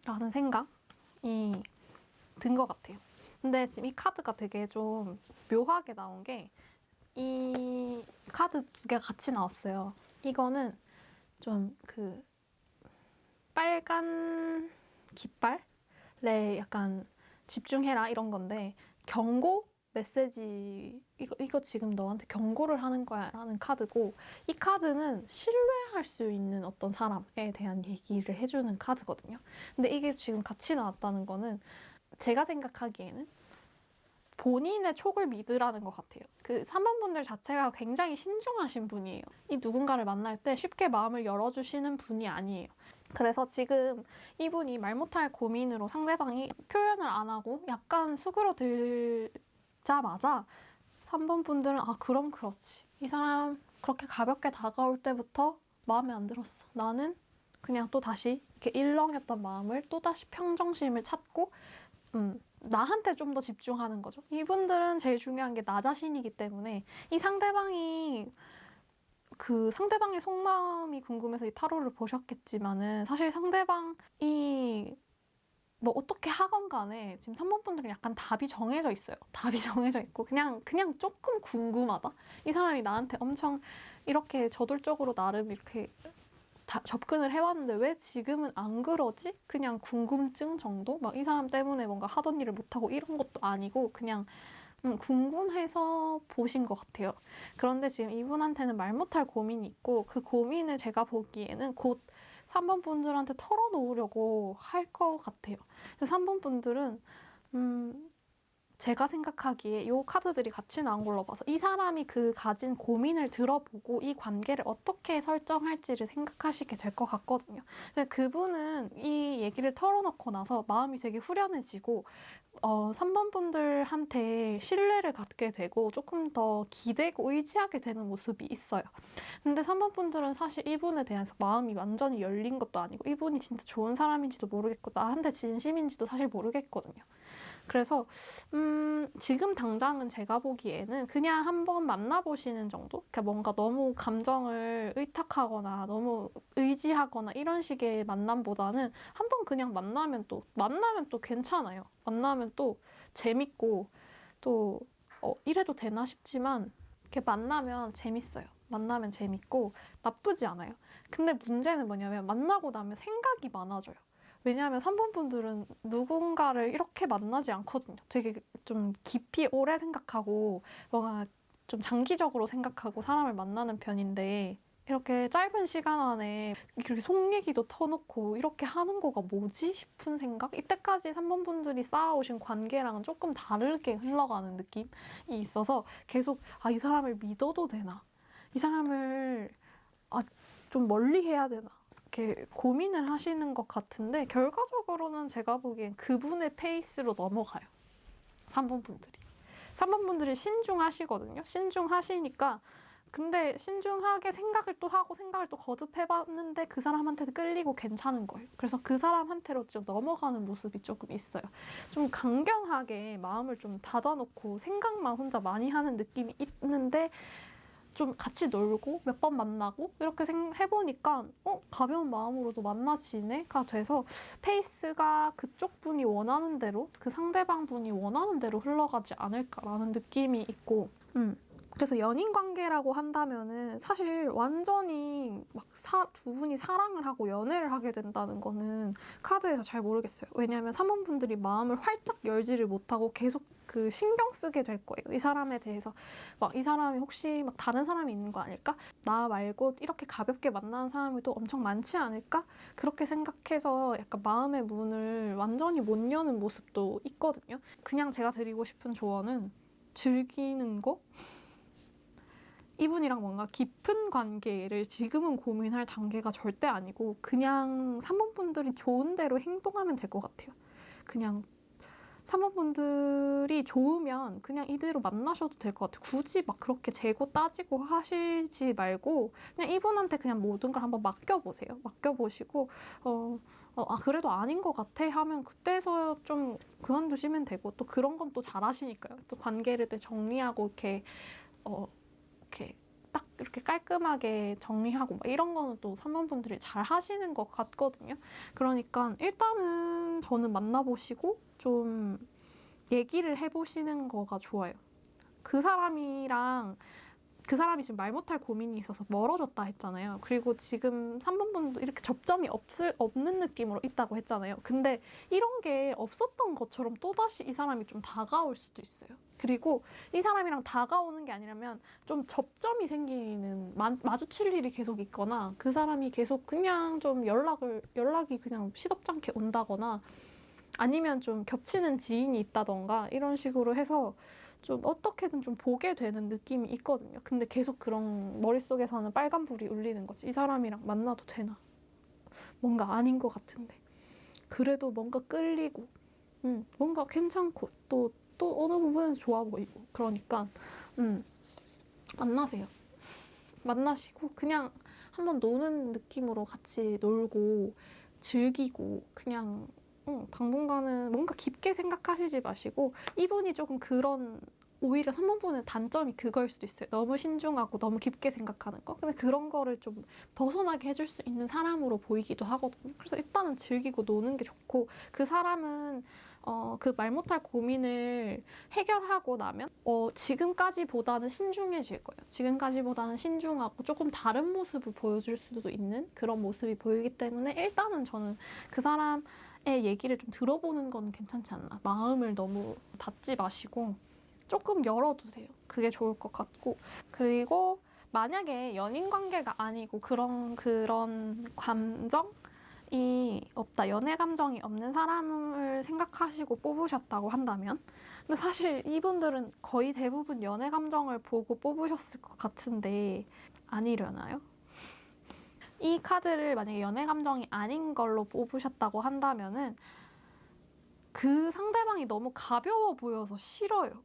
라는 생각이 든 것 같아요. 근데 지금 이 카드가 되게 좀 묘하게 나온 게, 이 카드 두 개가 같이 나왔어요. 이거는 좀 빨간 깃발에 약간 집중해라 이런 건데, 경고? 메시지 이거 지금 너한테 경고를 하는 거야 라는 카드고, 이 카드는 신뢰할 수 있는 어떤 사람에 대한 얘기를 해주는 카드거든요. 근데 이게 지금 같이 나왔다는 거는 제가 생각하기에는 본인의 촉을 믿으라는 것 같아요. 그 3번 분들 자체가 굉장히 신중하신 분이에요. 이 누군가를 만날 때 쉽게 마음을 열어주시는 분이 아니에요. 그래서 지금 이분이 말 못할 고민으로 상대방이 표현을 안 하고 약간 수그러들자마자 3번 분들은 아 그럼 그렇지. 이 사람 그렇게 가볍게 다가올 때부터 마음에 안 들었어. 나는 그냥 또 다시 이렇게 일렁였던 마음을 또다시 평정심을 찾고 나한테 좀 더 집중하는 거죠. 이분들은 제일 중요한 게 나 자신이기 때문에 이 상대방이 그 상대방의 속마음이 궁금해서 이 타로를 보셨겠지만은 사실 상대방이 뭐 어떻게 하건 간에 지금 3번 분들은 약간 답이 정해져 있어요. 답이 정해져 있고 그냥 조금 궁금하다. 이 사람이 나한테 엄청 이렇게 저돌적으로 나름 이렇게 접근을 해왔는데 왜 지금은 안 그러지? 그냥 궁금증 정도? 막 이 사람 때문에 뭔가 하던 일을 못하고 이런 것도 아니고 그냥 궁금해서 보신 것 같아요. 그런데 지금 이분한테는 말 못할 고민이 있고 그 고민을 제가 보기에는 곧 3번 분들한테 털어놓으려고 할 것 같아요. 그래서 3번 분들은 제가 생각하기에 이 카드들이 같이 나온 걸로 봐서 이 사람이 그 가진 고민을 들어보고 이 관계를 어떻게 설정할지를 생각하시게 될 것 같거든요. 근데 그분은 이 얘기를 털어놓고 나서 마음이 되게 후련해지고 3번 분들한테 신뢰를 갖게 되고 조금 더 기대고 의지하게 되는 모습이 있어요. 근데 3번 분들은 사실 이분에 대해서 마음이 완전히 열린 것도 아니고 이분이 진짜 좋은 사람인지도 모르겠고 나한테 진심인지도 사실 모르겠거든요. 그래서 지금 당장은 제가 보기에는 그냥 한번 만나보시는 정도? 그러니까 뭔가 너무 감정을 의탁하거나 너무 의지하거나 이런 식의 만남보다는 한번 그냥 만나면 또 괜찮아요. 만나면 또 재밌고 또 이래도 되나 싶지만 이렇게 만나면 재밌어요. 만나면 재밌고 나쁘지 않아요. 근데 문제는 뭐냐면 만나고 나면 생각이 많아져요. 왜냐하면 3번 분들은 누군가를 이렇게 만나지 않거든요. 되게 좀 깊이 오래 생각하고 뭔가 좀 장기적으로 생각하고 사람을 만나는 편인데 이렇게 짧은 시간 안에 이렇게 속 얘기도 터놓고 이렇게 하는 거가 뭐지 싶은 생각? 이때까지 3번 분들이 쌓아오신 관계랑은 조금 다르게 흘러가는 느낌이 있어서 계속 이 사람을 믿어도 되나? 이 사람을 좀 멀리 해야 되나? 이렇게 고민을 하시는 것 같은데 결과적으로는 제가 보기엔 그분의 페이스로 넘어가요. 3번 분들이. 3번 분들이 신중하시거든요. 신중하시니까 근데 신중하게 생각을 또 하고 생각을 또 거듭해봤는데 그 사람한테 끌리고 괜찮은 거예요. 그래서 그 사람한테로 좀 넘어가는 모습이 조금 있어요. 좀 강경하게 마음을 좀 닫아놓고 생각만 혼자 많이 하는 느낌이 있는데 좀 같이 놀고 몇 번 만나고 이렇게 해보니까 가벼운 마음으로도 만나지네가 돼서 페이스가 그쪽 분이 원하는 대로 그 상대방 분이 원하는 대로 흘러가지 않을까라는 느낌이 있고 그래서 연인 관계라고 한다면은 사실 완전히 막 두 분이 사랑을 하고 연애를 하게 된다는 거는 카드에서 잘 모르겠어요. 왜냐하면 3번 분들이 마음을 활짝 열지를 못하고 계속 그 신경 쓰게 될 거예요. 이 사람에 대해서 막 이 사람이 혹시 막 다른 사람이 있는 거 아닐까? 나 말고 이렇게 가볍게 만나는 사람이 또 엄청 많지 않을까? 그렇게 생각해서 약간 마음의 문을 완전히 못 여는 모습도 있거든요. 그냥 제가 드리고 싶은 조언은 즐기는 거? 이분이랑 뭔가 깊은 관계를 지금은 고민할 단계가 절대 아니고 그냥 3번 분들이 좋은 대로 행동하면 될 것 같아요. 그냥 3번 분들이 좋으면 그냥 이대로 만나셔도 될 것 같아요. 굳이 막 그렇게 재고 따지고 하시지 말고 그냥 이분한테 그냥 모든 걸 한번 맡겨보세요. 맡겨보시고 그래도 아닌 것 같아 하면 그때서 좀 그만두시면 되고 또 그런 건 또 잘하시니까요. 또 관계를 또 정리하고 이렇게 딱 이렇게 깔끔하게 정리하고 막 이런 거는 또 3번 분들이 잘 하시는 것 같거든요. 그러니까 일단은 저는 만나보시고 좀 얘기를 해보시는 거가 좋아요. 그 사람이랑 그 사람이 지금 말 못할 고민이 있어서 멀어졌다 했잖아요. 그리고 지금 3번 분도 이렇게 접점이 없는 느낌으로 있다고 했잖아요. 근데 이런 게 없었던 것처럼 또다시 이 사람이 좀 다가올 수도 있어요. 그리고 이 사람이랑 다가오는 게 아니라면 좀 접점이 생기는, 마주칠 일이 계속 있거나 그 사람이 계속 그냥 좀 연락이 그냥 시덥잖게 온다거나 아니면 좀 겹치는 지인이 있다던가 이런 식으로 해서 좀 어떻게든 좀 보게 되는 느낌이 있거든요. 근데 계속 그런 머릿속에서는 빨간불이 울리는 거지. 이 사람이랑 만나도 되나? 뭔가 아닌 것 같은데. 그래도 뭔가 끌리고, 뭔가 괜찮고, 또 어느 부분은 좋아 보이고. 그러니까, 만나세요. 만나시고, 그냥 한번 노는 느낌으로 같이 놀고, 즐기고, 그냥 당분간은 뭔가 깊게 생각하시지 마시고 이분이 조금 그런 오히려 3번 분의 단점이 그거일 수도 있어요. 너무 신중하고 너무 깊게 생각하는 거. 근데 그런 거를 좀 벗어나게 해줄 수 있는 사람으로 보이기도 하거든요. 그래서 일단은 즐기고 노는 게 좋고 그 사람은 그 말 못할 고민을 해결하고 나면 지금까지보다는 신중해질 거예요. 지금까지보다는 신중하고 조금 다른 모습을 보여줄 수도 있는 그런 모습이 보이기 때문에 일단은 저는 그 사람의 얘기를 좀 들어보는 건 괜찮지 않나. 마음을 너무 닫지 마시고 조금 열어두세요. 그게 좋을 것 같고. 그리고 만약에 연인 관계가 아니고 그런 감정이 없다. 연애 감정이 없는 사람을 생각하시고 뽑으셨다고 한다면 근데 사실 이분들은 거의 대부분 연애 감정을 보고 뽑으셨을 것 같은데 아니려나요? 이 카드를 만약에 연애 감정이 아닌 걸로 뽑으셨다고 한다면은 그 상대방이 너무 가벼워 보여서 싫어요.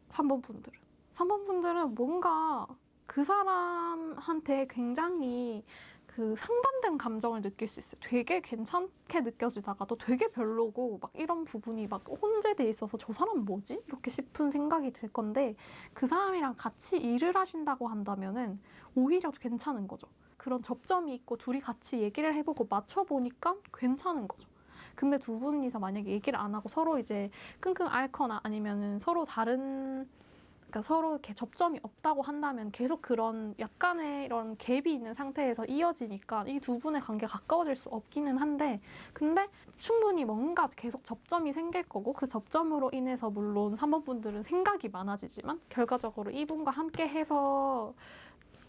3번 분들은. 3번 분들은 뭔가 그 사람한테 굉장히 그 상반된 감정을 느낄 수 있어요. 되게 괜찮게 느껴지다가도 되게 별로고 막 이런 부분이 막 혼재돼 있어서 저 사람 뭐지? 이렇게 싶은 생각이 들 건데 그 사람이랑 같이 일을 하신다고 한다면은 오히려 괜찮은 거죠. 그런 접점이 있고 둘이 같이 얘기를 해보고 맞춰보니까 괜찮은 거죠. 근데 두 분이서 만약에 얘기를 안 하고 서로 이제 끙끙 앓거나 아니면은 서로 그러니까 서로 이렇게 접점이 없다고 한다면 계속 그런 약간의 이런 갭이 있는 상태에서 이어지니까 이 두 분의 관계가 가까워질 수 없기는 한데 근데 충분히 뭔가 계속 접점이 생길 거고 그 접점으로 인해서 물론 3번 분들은 생각이 많아지지만 결과적으로 이분과 함께 해서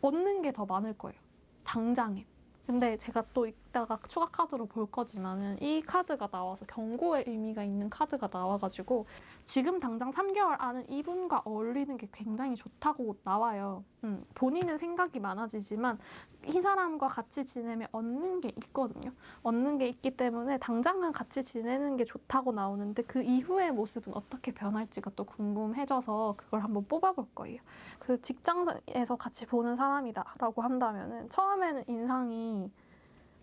얻는 게 더 많을 거예요. 당장에. 근데 제가 또 이따가 추가 카드로 볼 거지만은 이 카드가 나와서 경고의 의미가 있는 카드가 나와가지고 지금 당장 3개월 안은 이분과 어울리는 게 굉장히 좋다고 나와요. 본인은 생각이 많아지지만 이 사람과 같이 지내면 얻는 게 있거든요. 얻는 게 있기 때문에 당장은 같이 지내는 게 좋다고 나오는데 그 이후의 모습은 어떻게 변할지가 또 궁금해져서 그걸 한번 뽑아볼 거예요. 그 직장에서 같이 보는 사람이다라고 한다면은 처음에는 인상이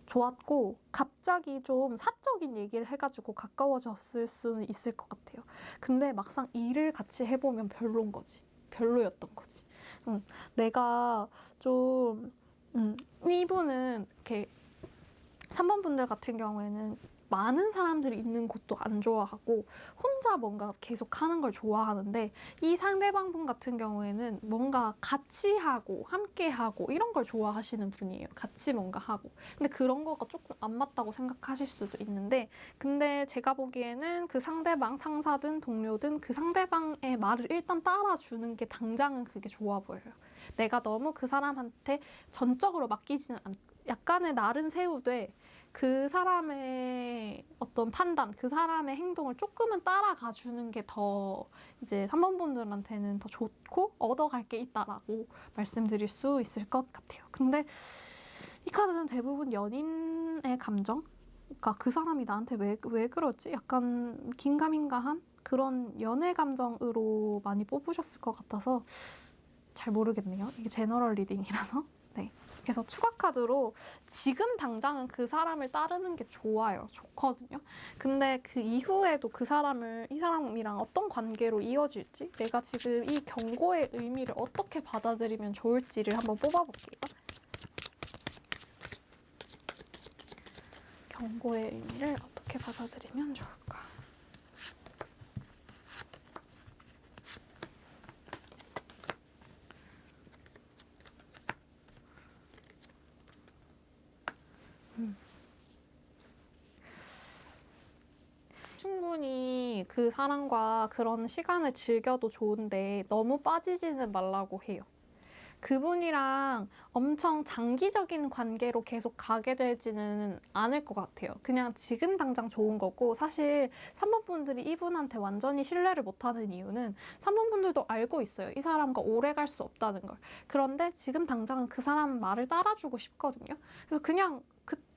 좋았고 갑자기 좀 사적인 얘기를 해가지고 가까워졌을 수는 있을 것 같아요. 근데 막상 일을 같이 해보면 별로인 거지. 별로였던 거지. 내가 좀 이분은 이렇게 3번 분들 같은 경우에는 많은 사람들이 있는 곳도 안 좋아하고 혼자 뭔가 계속 하는 걸 좋아하는데 이 상대방 분 같은 경우에는 뭔가 같이 하고 함께 하고 이런 걸 좋아하시는 분이에요. 같이 뭔가 하고. 근데 그런 거가 조금 안 맞다고 생각하실 수도 있는데 근데 제가 보기에는 그 상대방 상사든 동료든 그 상대방의 말을 일단 따라주는 게 당장은 그게 좋아 보여요. 내가 너무 그 사람한테 전적으로 맡기지는 않고 약간의 날은 세우되 그 사람의 어떤 판단, 그 사람의 행동을 조금은 따라가 주는 게 더 이제 3번 분들한테는 더 좋고 얻어갈 게 있다라고 말씀드릴 수 있을 것 같아요. 근데 이 카드는 대부분 연인의 감정? 그러니까 그 사람이 나한테 왜 그러지? 약간 긴가민가한 그런 연애 감정으로 많이 뽑으셨을 것 같아서 잘 모르겠네요. 이게 제너럴 리딩이라서. 네. 그래서 추가 카드로 지금 당장은 그 사람을 따르는 게 좋아요. 좋거든요. 근데 그 이후에도 이 사람이랑 어떤 관계로 이어질지, 내가 지금 이 경고의 의미를 어떻게 받아들이면 좋을지를 한번 뽑아볼게요. 경고의 의미를 어떻게 받아들이면 좋을까? 충분히 그 사람과 그런 시간을 즐겨도 좋은데 너무 빠지지는 말라고 해요. 그분이랑 엄청 장기적인 관계로 계속 가게 되지는 않을 것 같아요. 그냥 지금 당장 좋은 거고, 사실 3번 분들이 이분한테 완전히 신뢰를 못하는 이유는 3번 분들도 알고 있어요. 이 사람과 오래 갈 수 없다는 걸. 그런데 지금 당장은 그 사람 말을 따라주고 싶거든요. 그래서 그냥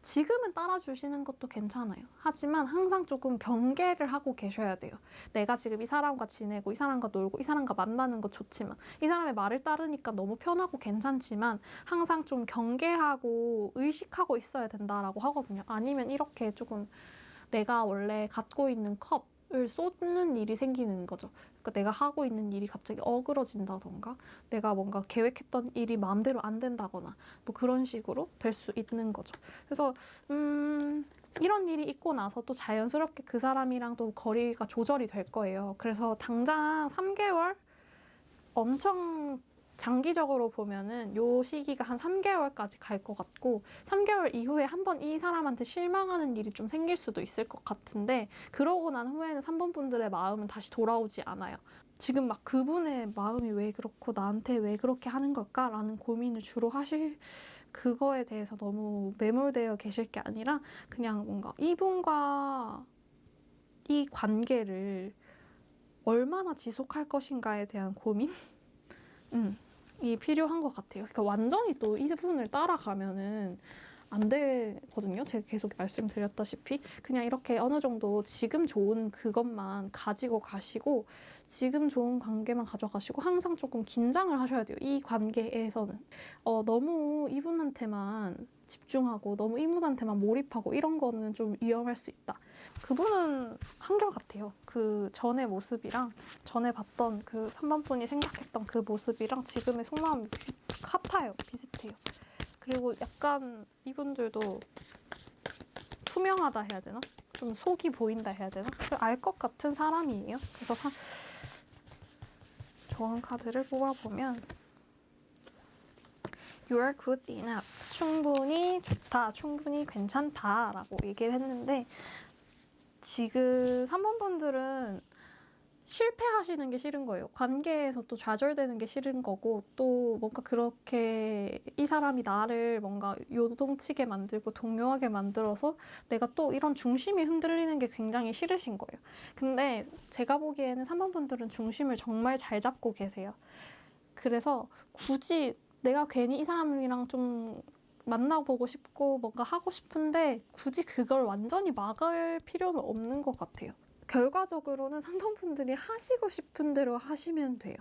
지금은 따라주시는 것도 괜찮아요. 하지만 항상 조금 경계를 하고 계셔야 돼요. 내가 지금 이 사람과 지내고 이 사람과 놀고 이 사람과 만나는 것 좋지만, 이 사람의 말을 따르니까 너무 편하고 괜찮지만 항상 좀 경계하고 의식하고 있어야 된다라고 하거든요. 아니면 이렇게 조금 내가 원래 갖고 있는 컵을 쏟는 일이 생기는 거죠. 그러니까 내가 하고 있는 일이 갑자기 어그러진다던가, 내가 뭔가 계획했던 일이 마음대로 안 된다거나 뭐 그런 식으로 될 수 있는 거죠. 그래서 이런 일이 있고 나서 또 자연스럽게 그 사람이랑 또 거리가 조절이 될 거예요. 그래서 당장 3개월 엄청 장기적으로 보면은 요 시기가 한 3개월까지 갈 것 같고, 3개월 이후에 한번 이 사람한테 실망하는 일이 좀 생길 수도 있을 것 같은데, 그러고 난 후에는 3번 분들의 마음은 다시 돌아오지 않아요. 지금 막 그분의 마음이 왜 그렇고 나한테 왜 그렇게 하는 걸까라는 고민을 주로 하실, 그거에 대해서 너무 매몰되어 계실 게 아니라 그냥 뭔가 이분과 이 관계를 얼마나 지속할 것인가에 대한 고민? 이 필요한 것 같아요. 그러니까 완전히 또 이분을 따라가면은 안 되거든요. 제가 계속 말씀드렸다시피 그냥 이렇게 어느 정도 지금 좋은 그것만 가지고 가시고, 지금 좋은 관계만 가져가시고, 항상 조금 긴장을 하셔야 돼요. 이 관계에서는 너무 이분한테만 집중하고 너무 이분한테만 몰입하고 이런 거는 좀 위험할 수 있다. 그분은 한결같아요. 그 전의 모습이랑 전에 봤던 그 3번 분이 생각했던 그 모습이랑 지금의 속마음이 같아요. 비슷해요. 그리고 약간 이분들도 투명하다 해야 되나? 좀 속이 보인다 해야 되나? 알 것 같은 사람이에요. 그래서 좋은 카드를 뽑아보면 You are good enough. 충분히 좋다, 충분히 괜찮다 라고 얘기를 했는데, 지금 3번 분들은 실패하시는 게 싫은 거예요. 관계에서 또 좌절되는 게 싫은 거고, 또 뭔가 그렇게 이 사람이 나를 뭔가 요동치게 만들고 동요하게 만들어서 내가 또 이런 중심이 흔들리는 게 굉장히 싫으신 거예요. 근데 제가 보기에는 3번 분들은 중심을 정말 잘 잡고 계세요. 그래서 굳이 내가 괜히 이 사람이랑 좀 만나보고 싶고 뭔가 하고 싶은데 굳이 그걸 완전히 막을 필요는 없는 것 같아요. 결과적으로는 3번 분들이 하시고 싶은 대로 하시면 돼요.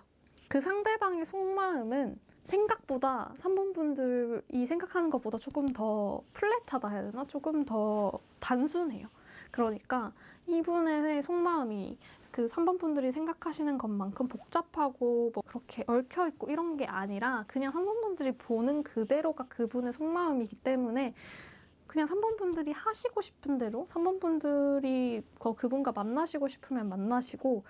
그 상대방의 속마음은 생각보다 3번 분들이 생각하는 것보다 조금 더 플랫하다 해야 되나? 조금 더 단순해요. 그러니까 이분의 속마음이 그 3번 분들이 생각하시는 것만큼 복잡하고 뭐 그렇게 얽혀있고 이런 게 아니라 그냥 3번 분들이 보는 그대로가 그분의 속마음이기 때문에 그냥 3번 분들이 하시고 싶은 대로 3번 분들이 그분과 만나시고 싶으면 만나시고,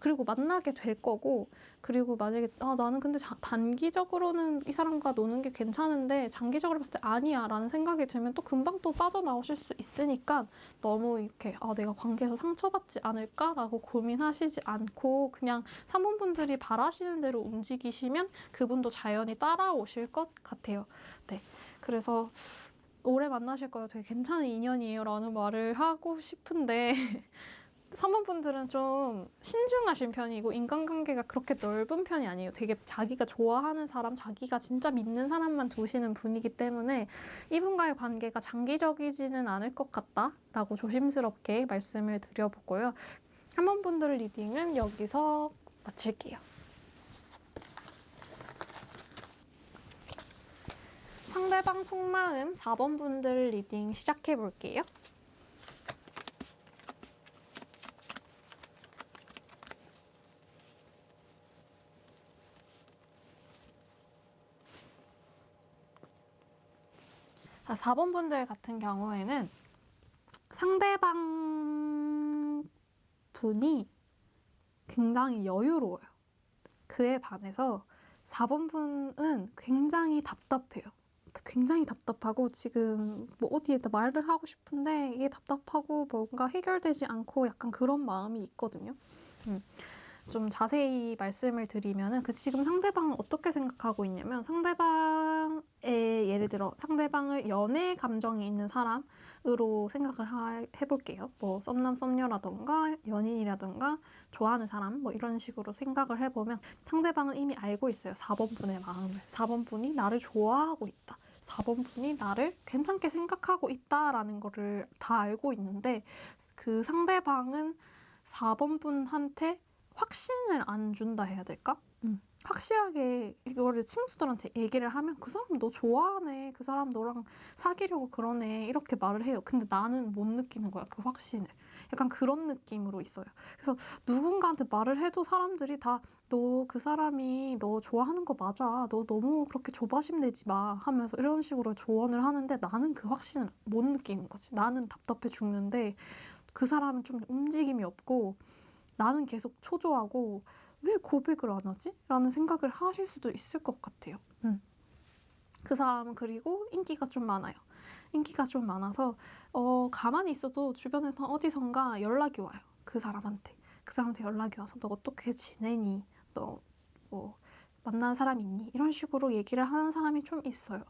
그리고 만나게 될 거고, 그리고 만약에 나는 근데 단기적으로는 이 사람과 노는 게 괜찮은데 장기적으로 봤을 때 아니야 라는 생각이 들면 또 금방 또 빠져나오실 수 있으니까 너무 이렇게 내가 관계에서 상처받지 않을까 라고 고민하시지 않고 그냥 3번 분들이 바라시는 대로 움직이시면 그분도 자연히 따라오실 것 같아요. 네, 그래서 오래 만나실 거예요. 되게 괜찮은 인연이에요 라는 말을 하고 싶은데 3번 분들은 좀 신중하신 편이고 인간관계가 그렇게 넓은 편이 아니에요. 되게 자기가 좋아하는 사람, 자기가 진짜 믿는 사람만 두시는 분이기 때문에 이분과의 관계가 장기적이지는 않을 것 같다라고 조심스럽게 말씀을 드려보고요. 3번 분들 리딩은 여기서 마칠게요. 상대방 속마음 4번 분들 리딩 시작해 볼게요. 자, 4번 분들 같은 경우에는 상대방 분이 굉장히 여유로워요. 그에 반해서 4번 분은 굉장히 답답해요. 굉장히 답답하고 지금 뭐 어디에다 말을 하고 싶은데 이게 답답하고 뭔가 해결되지 않고 약간 그런 마음이 있거든요. 좀 자세히 말씀을 드리면은 지금 상대방은 어떻게 생각하고 있냐면 상대방의 예를 들어 상대방을 연애 감정이 있는 사람으로 생각을 해볼게요. 뭐 썸남 썸녀라던가 연인이라던가 좋아하는 사람 뭐 이런 식으로 생각을 해보면 상대방은 이미 알고 있어요. 4번 분의 마음을. 4번 분이 나를 좋아하고 있다. 4번 분이 나를 괜찮게 생각하고 있다라는 거를 다 알고 있는데 그 상대방은 4번 분한테 확신을 안 준다 해야 될까? 확실하게 이거를 친구들한테 얘기를 하면 그 사람 너 좋아하네. 그 사람 너랑 사귀려고 그러네. 이렇게 말을 해요. 근데 나는 못 느끼는 거야. 그 확신을. 약간 그런 느낌으로 있어요. 그래서 누군가한테 말을 해도 사람들이 다 너 그 사람이 너 좋아하는 거 맞아. 너 너무 그렇게 조바심 내지 마. 하면서 이런 식으로 조언을 하는데 나는 그 확신을 못 느끼는 거지. 나는 답답해 죽는데 그 사람은 좀 움직임이 없고 나는 계속 초조하고 왜 고백을 안 하지? 라는 생각을 하실 수도 있을 것 같아요. 그 사람은 그리고 인기가 좀 많아요. 인기가 좀 많아서 가만히 있어도 주변에서 어디선가 연락이 와요. 그 사람한테. 그 사람한테 연락이 와서 너 어떻게 지내니? 너 뭐 만난 사람 있니? 이런 식으로 얘기를 하는 사람이 좀 있어요.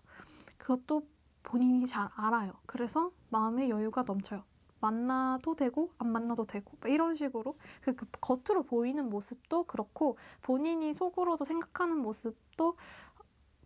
그것도 본인이 잘 알아요. 그래서 마음의 여유가 넘쳐요. 만나도 되고 안 만나도 되고 이런 식으로 그 겉으로 보이는 모습도 그렇고 본인이 속으로도 생각하는 모습도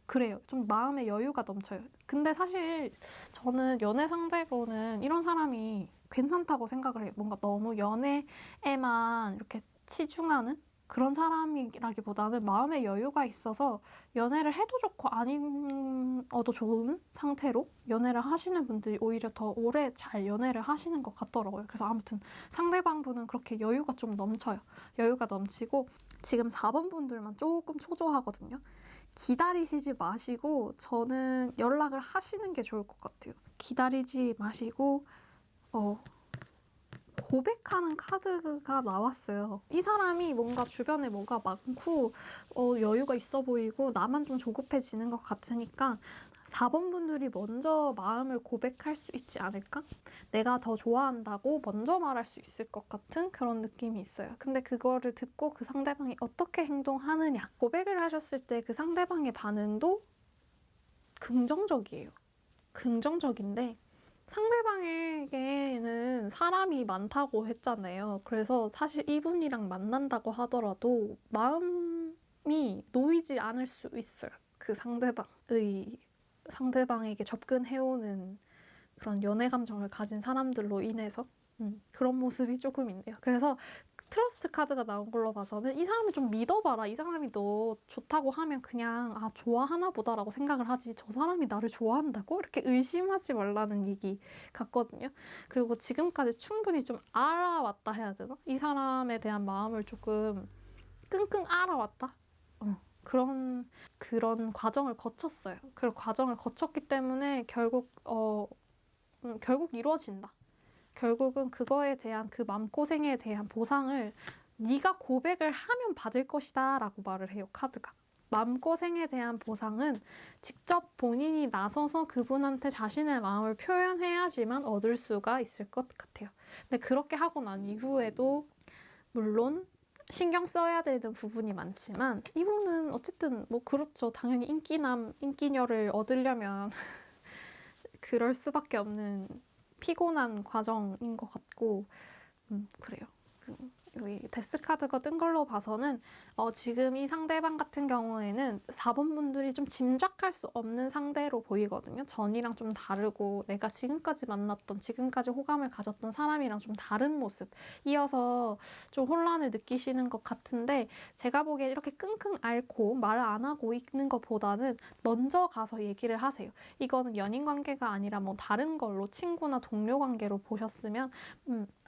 그래요. 좀 마음의 여유가 넘쳐요. 근데 사실 저는 연애 상대로는 이런 사람이 괜찮다고 생각을 해요. 뭔가 너무 연애에만 이렇게 치중하는 그런 사람이라기보다는 마음의 여유가 있어서 연애를 해도 좋고 아니어도 좋은 상태로 연애를 하시는 분들이 오히려 더 오래 잘 연애를 하시는 것 같더라고요. 그래서 아무튼 상대방 분은 그렇게 여유가 좀 넘쳐요. 여유가 넘치고 지금 4번 분들만 조금 초조하거든요. 기다리시지 마시고 저는 연락을 하시는 게 좋을 것 같아요. 기다리지 마시고 고백하는 카드가 나왔어요. 이 사람이 뭔가 주변에 뭐가 많고 여유가 있어 보이고 나만 좀 조급해지는 것 같으니까 4번 분들이 먼저 마음을 고백할 수 있지 않을까? 내가 더 좋아한다고 먼저 말할 수 있을 것 같은 그런 느낌이 있어요. 근데 그거를 듣고 그 상대방이 어떻게 행동하느냐. 고백을 하셨을 때 그 상대방의 반응도 긍정적이에요. 긍정적인데 상대방에게는 사람이 많다고 했잖아요. 그래서 사실 이분이랑 만난다고 하더라도 마음이 놓이지 않을 수 있어요. 그 상대방에게 접근해오는 그런 연애 감정을 가진 사람들로 인해서 그런 모습이 조금 있네요. 그래서 트러스트 카드가 나온 걸로 봐서는 이 사람을 좀 믿어봐라. 이 사람이 너 좋다고 하면 그냥 좋아하나 보다라고 생각을 하지 저 사람이 나를 좋아한다고? 이렇게 의심하지 말라는 얘기 같거든요. 그리고 지금까지 충분히 좀 알아왔다 해야 되나? 이 사람에 대한 마음을 조금 끙끙 알아왔다? 그런 과정을 거쳤어요. 그 과정을 거쳤기 때문에 결국 이루어진다. 결국은 그거에 대한 그 마음고생에 대한 보상을 네가 고백을 하면 받을 것이다 라고 말을 해요. 카드가. 마음고생에 대한 보상은 직접 본인이 나서서 그분한테 자신의 마음을 표현해야지만 얻을 수가 있을 것 같아요. 근데 그렇게 하고 난 이후에도 물론 신경 써야 되는 부분이 많지만 이분은 어쨌든 뭐 그렇죠. 당연히 인기녀를 얻으려면 그럴 수밖에 없는 피곤한 과정인 것 같고 그래요. 여기 데스 카드가 뜬 걸로 봐서는 지금 이 상대방 같은 경우에는 4번 분들이 좀 짐작할 수 없는 상대로 보이거든요. 전이랑 좀 다르고 내가 지금까지 만났던 지금까지 호감을 가졌던 사람이랑 좀 다른 모습 이어서 좀 혼란을 느끼시는 것 같은데 제가 보기엔 이렇게 끙끙 앓고 말 안 하고 있는 것보다는 먼저 가서 얘기를 하세요. 이거는 연인 관계가 아니라 뭐 다른 걸로 친구나 동료 관계로 보셨으면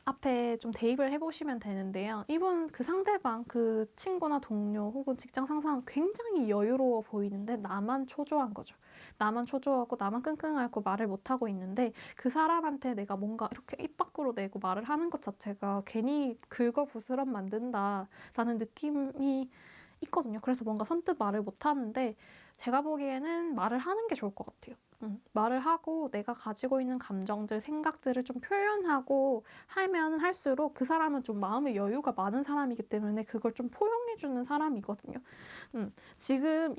앞에 좀 대입을 해보시면 되는데요. 이분 그 상대방, 그 친구나 동료 혹은 직장 상사는 굉장히 여유로워 보이는데 나만 초조한 거죠. 나만 초조하고 나만 끙끙 앓고 말을 못하고 있는데 그 사람한테 내가 뭔가 이렇게 입 밖으로 내고 말을 하는 것 자체가 괜히 긁어부스럼 만든다라는 느낌이 있거든요. 그래서 뭔가 선뜻 말을 못하는데 제가 보기에는 말을 하는 게 좋을 것 같아요. 말을 하고 내가 가지고 있는 감정들, 생각들을 좀 표현하고 하면 할수록 그 사람은 좀 마음의 여유가 많은 사람이기 때문에 그걸 좀 포용해주는 사람이거든요. 지금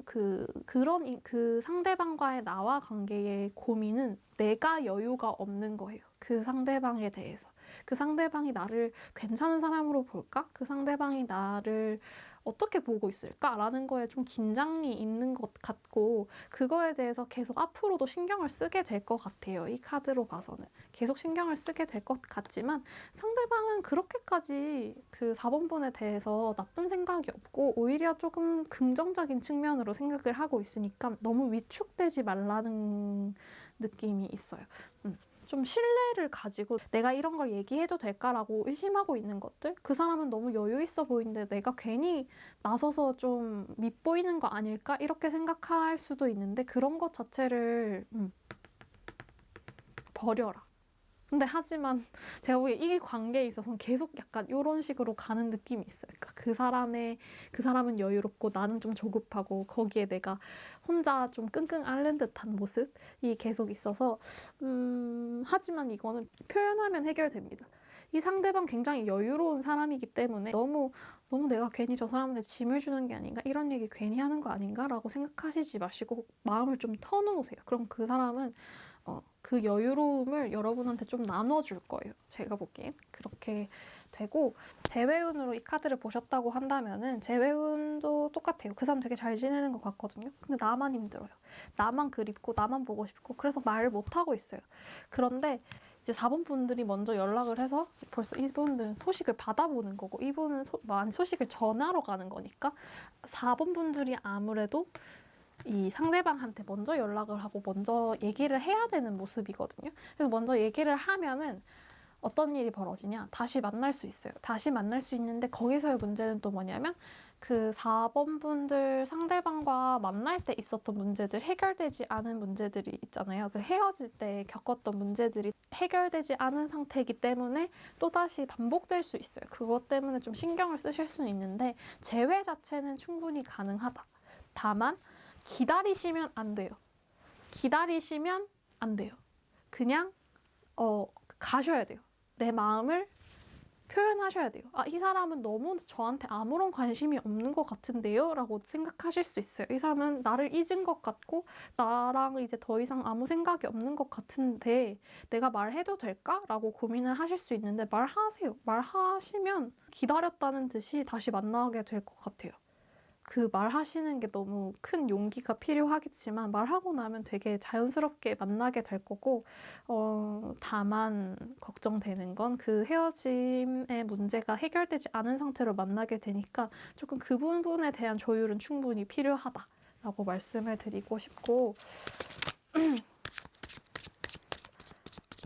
그 상대방과의 나와 관계의 고민은 내가 여유가 없는 거예요. 그 상대방에 대해서. 그 상대방이 나를 괜찮은 사람으로 볼까? 그 상대방이 나를 어떻게 보고 있을까라는 거에 좀 긴장이 있는 것 같고, 그거에 대해서 계속 앞으로도 신경을 쓰게 될 것 같아요. 이 카드로 봐서는. 계속 신경을 쓰게 될 것 같지만 상대방은 그렇게까지 그 4번 분에 대해서 나쁜 생각이 없고 오히려 조금 긍정적인 측면으로 생각을 하고 있으니까 너무 위축되지 말라는 느낌이 있어요. 좀 신뢰를 가지고 내가 이런 걸 얘기해도 될까라고 의심하고 있는 것들, 그 사람은 너무 여유 있어 보이는데 내가 괜히 나서서 좀 밉보이는 거 아닐까 이렇게 생각할 수도 있는데, 그런 것 자체를 버려라. 근데 하지만 제가 보기에 이 관계에 있어서는 계속 약간 이런 식으로 가는 느낌이 있어요. 그러니까 그 사람은 여유롭고 나는 좀 조급하고 거기에 내가 혼자 좀 끙끙 앓는 듯한 모습이 계속 있어서 하지만 이거는 표현하면 해결됩니다. 이 상대방 굉장히 여유로운 사람이기 때문에 너무 내가 괜히 저 사람한테 짐을 주는 게 아닌가, 이런 얘기 괜히 하는 거 아닌가라고 생각하시지 마시고 마음을 좀 터놓으세요. 그럼 그 사람은 그 여유로움을 여러분한테 좀 나눠줄 거예요. 제가 보기엔 그렇게 되고, 재회운으로 이 카드를 보셨다고 한다면은 재회운도 똑같아요. 그 사람 되게 잘 지내는 것 같거든요. 근데 나만 힘들어요. 나만 그립고 나만 보고 싶고 그래서 말 못하고 있어요. 그런데 이제 4번 분들이 먼저 연락을 해서 벌써 이분들은 소식을 받아보는 거고, 이분은 소식을 전하러 가는 거니까 4번 분들이 아무래도 이 상대방한테 먼저 연락을 하고 먼저 얘기를 해야 되는 모습이거든요. 그래서 먼저 얘기를 하면은 어떤 일이 벌어지냐, 다시 만날 수 있어요. 다시 만날 수 있는데 거기서의 문제는 또 뭐냐면 그 4번 분들 상대방과 만날 때 있었던 문제들, 해결되지 않은 문제들이 있잖아요. 그 헤어질 때 겪었던 문제들이 해결되지 않은 상태이기 때문에 또다시 반복될 수 있어요. 그것 때문에 좀 신경을 쓰실 수는 있는데 재회 자체는 충분히 가능하다. 다만 기다리시면 안 돼요. 기다리시면 안 돼요. 그냥 가셔야 돼요. 내 마음을 표현하셔야 돼요. 이 사람은 너무 저한테 아무런 관심이 없는 것 같은데요? 라고 생각하실 수 있어요. 이 사람은 나를 잊은 것 같고 나랑 이제 더 이상 아무 생각이 없는 것 같은데 내가 말해도 될까? 라고 고민을 하실 수 있는데 말하세요. 말하시면 기다렸다는 듯이 다시 만나게 될 것 같아요. 그 말하시는 게 너무 큰 용기가 필요하겠지만 말하고 나면 되게 자연스럽게 만나게 될 거고, 다만 걱정되는 건 그 헤어짐의 문제가 해결되지 않은 상태로 만나게 되니까 조금 그 부분에 대한 조율은 충분히 필요하다라고 말씀을 드리고 싶고,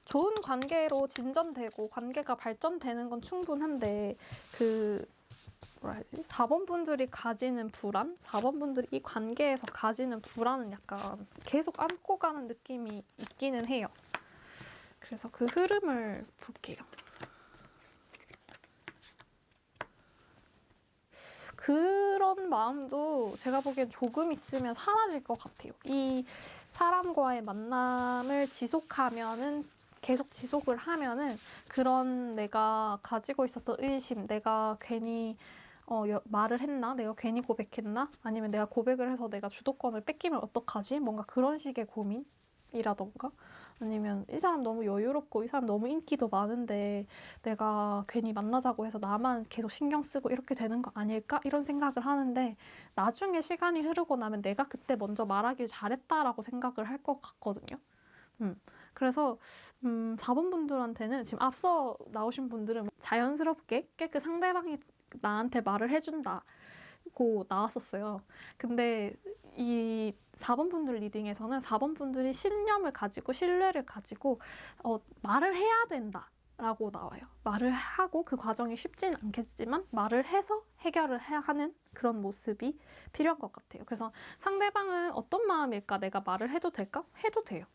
좋은 관계로 진전되고 관계가 발전되는 건 충분한데 뭐라 해야지? 4번 분들이 가지는 불안? 4번 분들이 이 관계에서 가지는 불안은 약간 계속 안고 가는 느낌이 있기는 해요. 그래서 그 흐름을 볼게요. 그런 마음도 제가 보기엔 조금 있으면 사라질 것 같아요. 이 사람과의 만남을 계속 지속을 하면은 그런 내가 가지고 있었던 의심, 내가 괜히 말을 했나? 내가 괜히 고백했나? 아니면 내가 고백을 해서 내가 주도권을 뺏기면 어떡하지? 뭔가 그런 식의 고민이라던가, 아니면 이 사람 너무 여유롭고 이 사람 너무 인기도 많은데 내가 괜히 만나자고 해서 나만 계속 신경 쓰고 이렇게 되는 거 아닐까? 이런 생각을 하는데 나중에 시간이 흐르고 나면 내가 그때 먼저 말하길 잘했다라고 생각을 할 것 같거든요. 그래서 4번 분들한테는 지금 앞서 나오신 분들은 자연스럽게 그 상대방이 나한테 말을 해준다고 나왔었어요. 근데 이 4번 분들 리딩에서는 4번 분들이 신념을 가지고 신뢰를 가지고 말을 해야 된다 라고 나와요. 말을 하고 그 과정이 쉽진 않겠지만 말을 해서 해결을 하는 그런 모습이 필요한 것 같아요. 그래서 상대방은 어떤 마음일까? 내가 말을 해도 될까? 해도 돼요.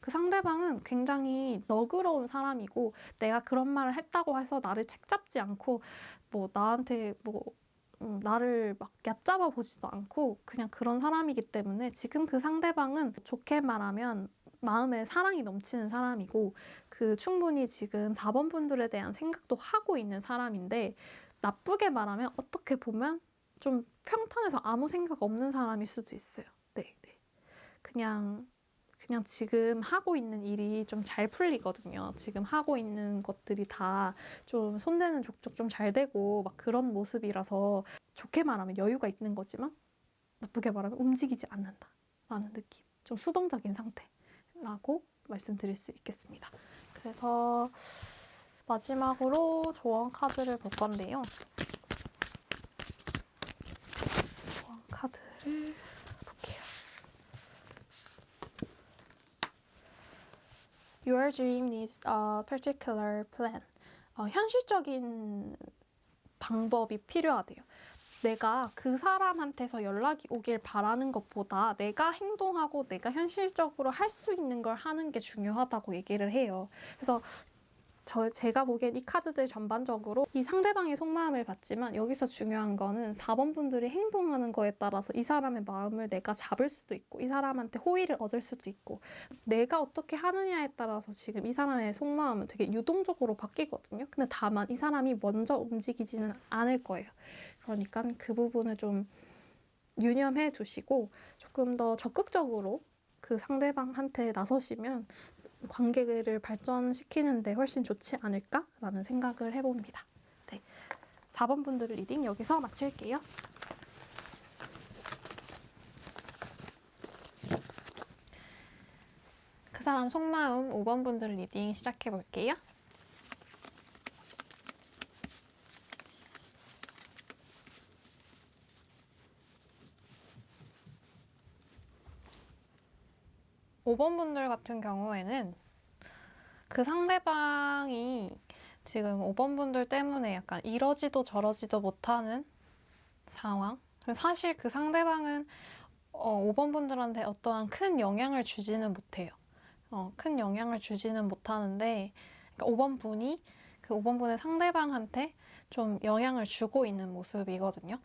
그 상대방은 굉장히 너그러운 사람이고 내가 그런 말을 했다고 해서 나를 책잡지 않고 나한테 나를 막 얕잡아 보지도 않고 그냥 그런 사람이기 때문에 지금 그 상대방은 좋게 말하면 마음에 사랑이 넘치는 사람이고 그 충분히 지금 4번 분들에 대한 생각도 하고 있는 사람인데 나쁘게 말하면 어떻게 보면 좀 평탄해서 아무 생각 없는 사람일 수도 있어요. 네, 네. 그냥 지금 하고 있는 일이 좀 잘 풀리거든요. 지금 하고 있는 것들이 다 좀 손대는 족족 좀 잘 되고 막 그런 모습이라서 좋게 말하면 여유가 있는 거지만 나쁘게 말하면 움직이지 않는다 라는 느낌. 좀 수동적인 상태라고 말씀드릴 수 있겠습니다. 그래서 마지막으로 조언 카드를 볼 건데요. 조언 카드를 볼게요. Your dream needs a particular plan. 현실적인 방법이 필요하대요. 내가 그 사람한테서 연락이 오길 바라는 것보다 내가 행동하고 내가 현실적으로 할 수 있는 걸 하는 게 중요하다고 얘기를 해요. 그래서 제가 보기엔 이 카드들 전반적으로 이 상대방의 속마음을 봤지만 여기서 중요한 거는 4번 분들이 행동하는 거에 따라서 이 사람의 마음을 내가 잡을 수도 있고 이 사람한테 호의를 얻을 수도 있고 내가 어떻게 하느냐에 따라서 지금 이 사람의 속마음은 되게 유동적으로 바뀌거든요. 근데 다만 이 사람이 먼저 움직이지는 않을 거예요. 그러니까 그 부분을 좀 유념해 두시고 조금 더 적극적으로 그 상대방한테 나서시면 관계를 발전시키는데 훨씬 좋지 않을까라는 생각을 해봅니다. 네, 4번 분들 리딩 여기서 마칠게요. 그 사람 속마음 5번 분들 리딩 시작해볼게요. (5번) 분들 같은 경우에는 그 상대방이 지금 5번 분들 때문에 약간 이러지도 저러지도 못하는 상황. 사실 그 상대방은 5번 분들한테 어떠한 큰 영향을 주지는 못해요. 큰 영향을 주지는 못하는데 그러니까 5번 분이 그 5번 분의 상대방한테 좀 영향을 주고 있는 모습이거든요.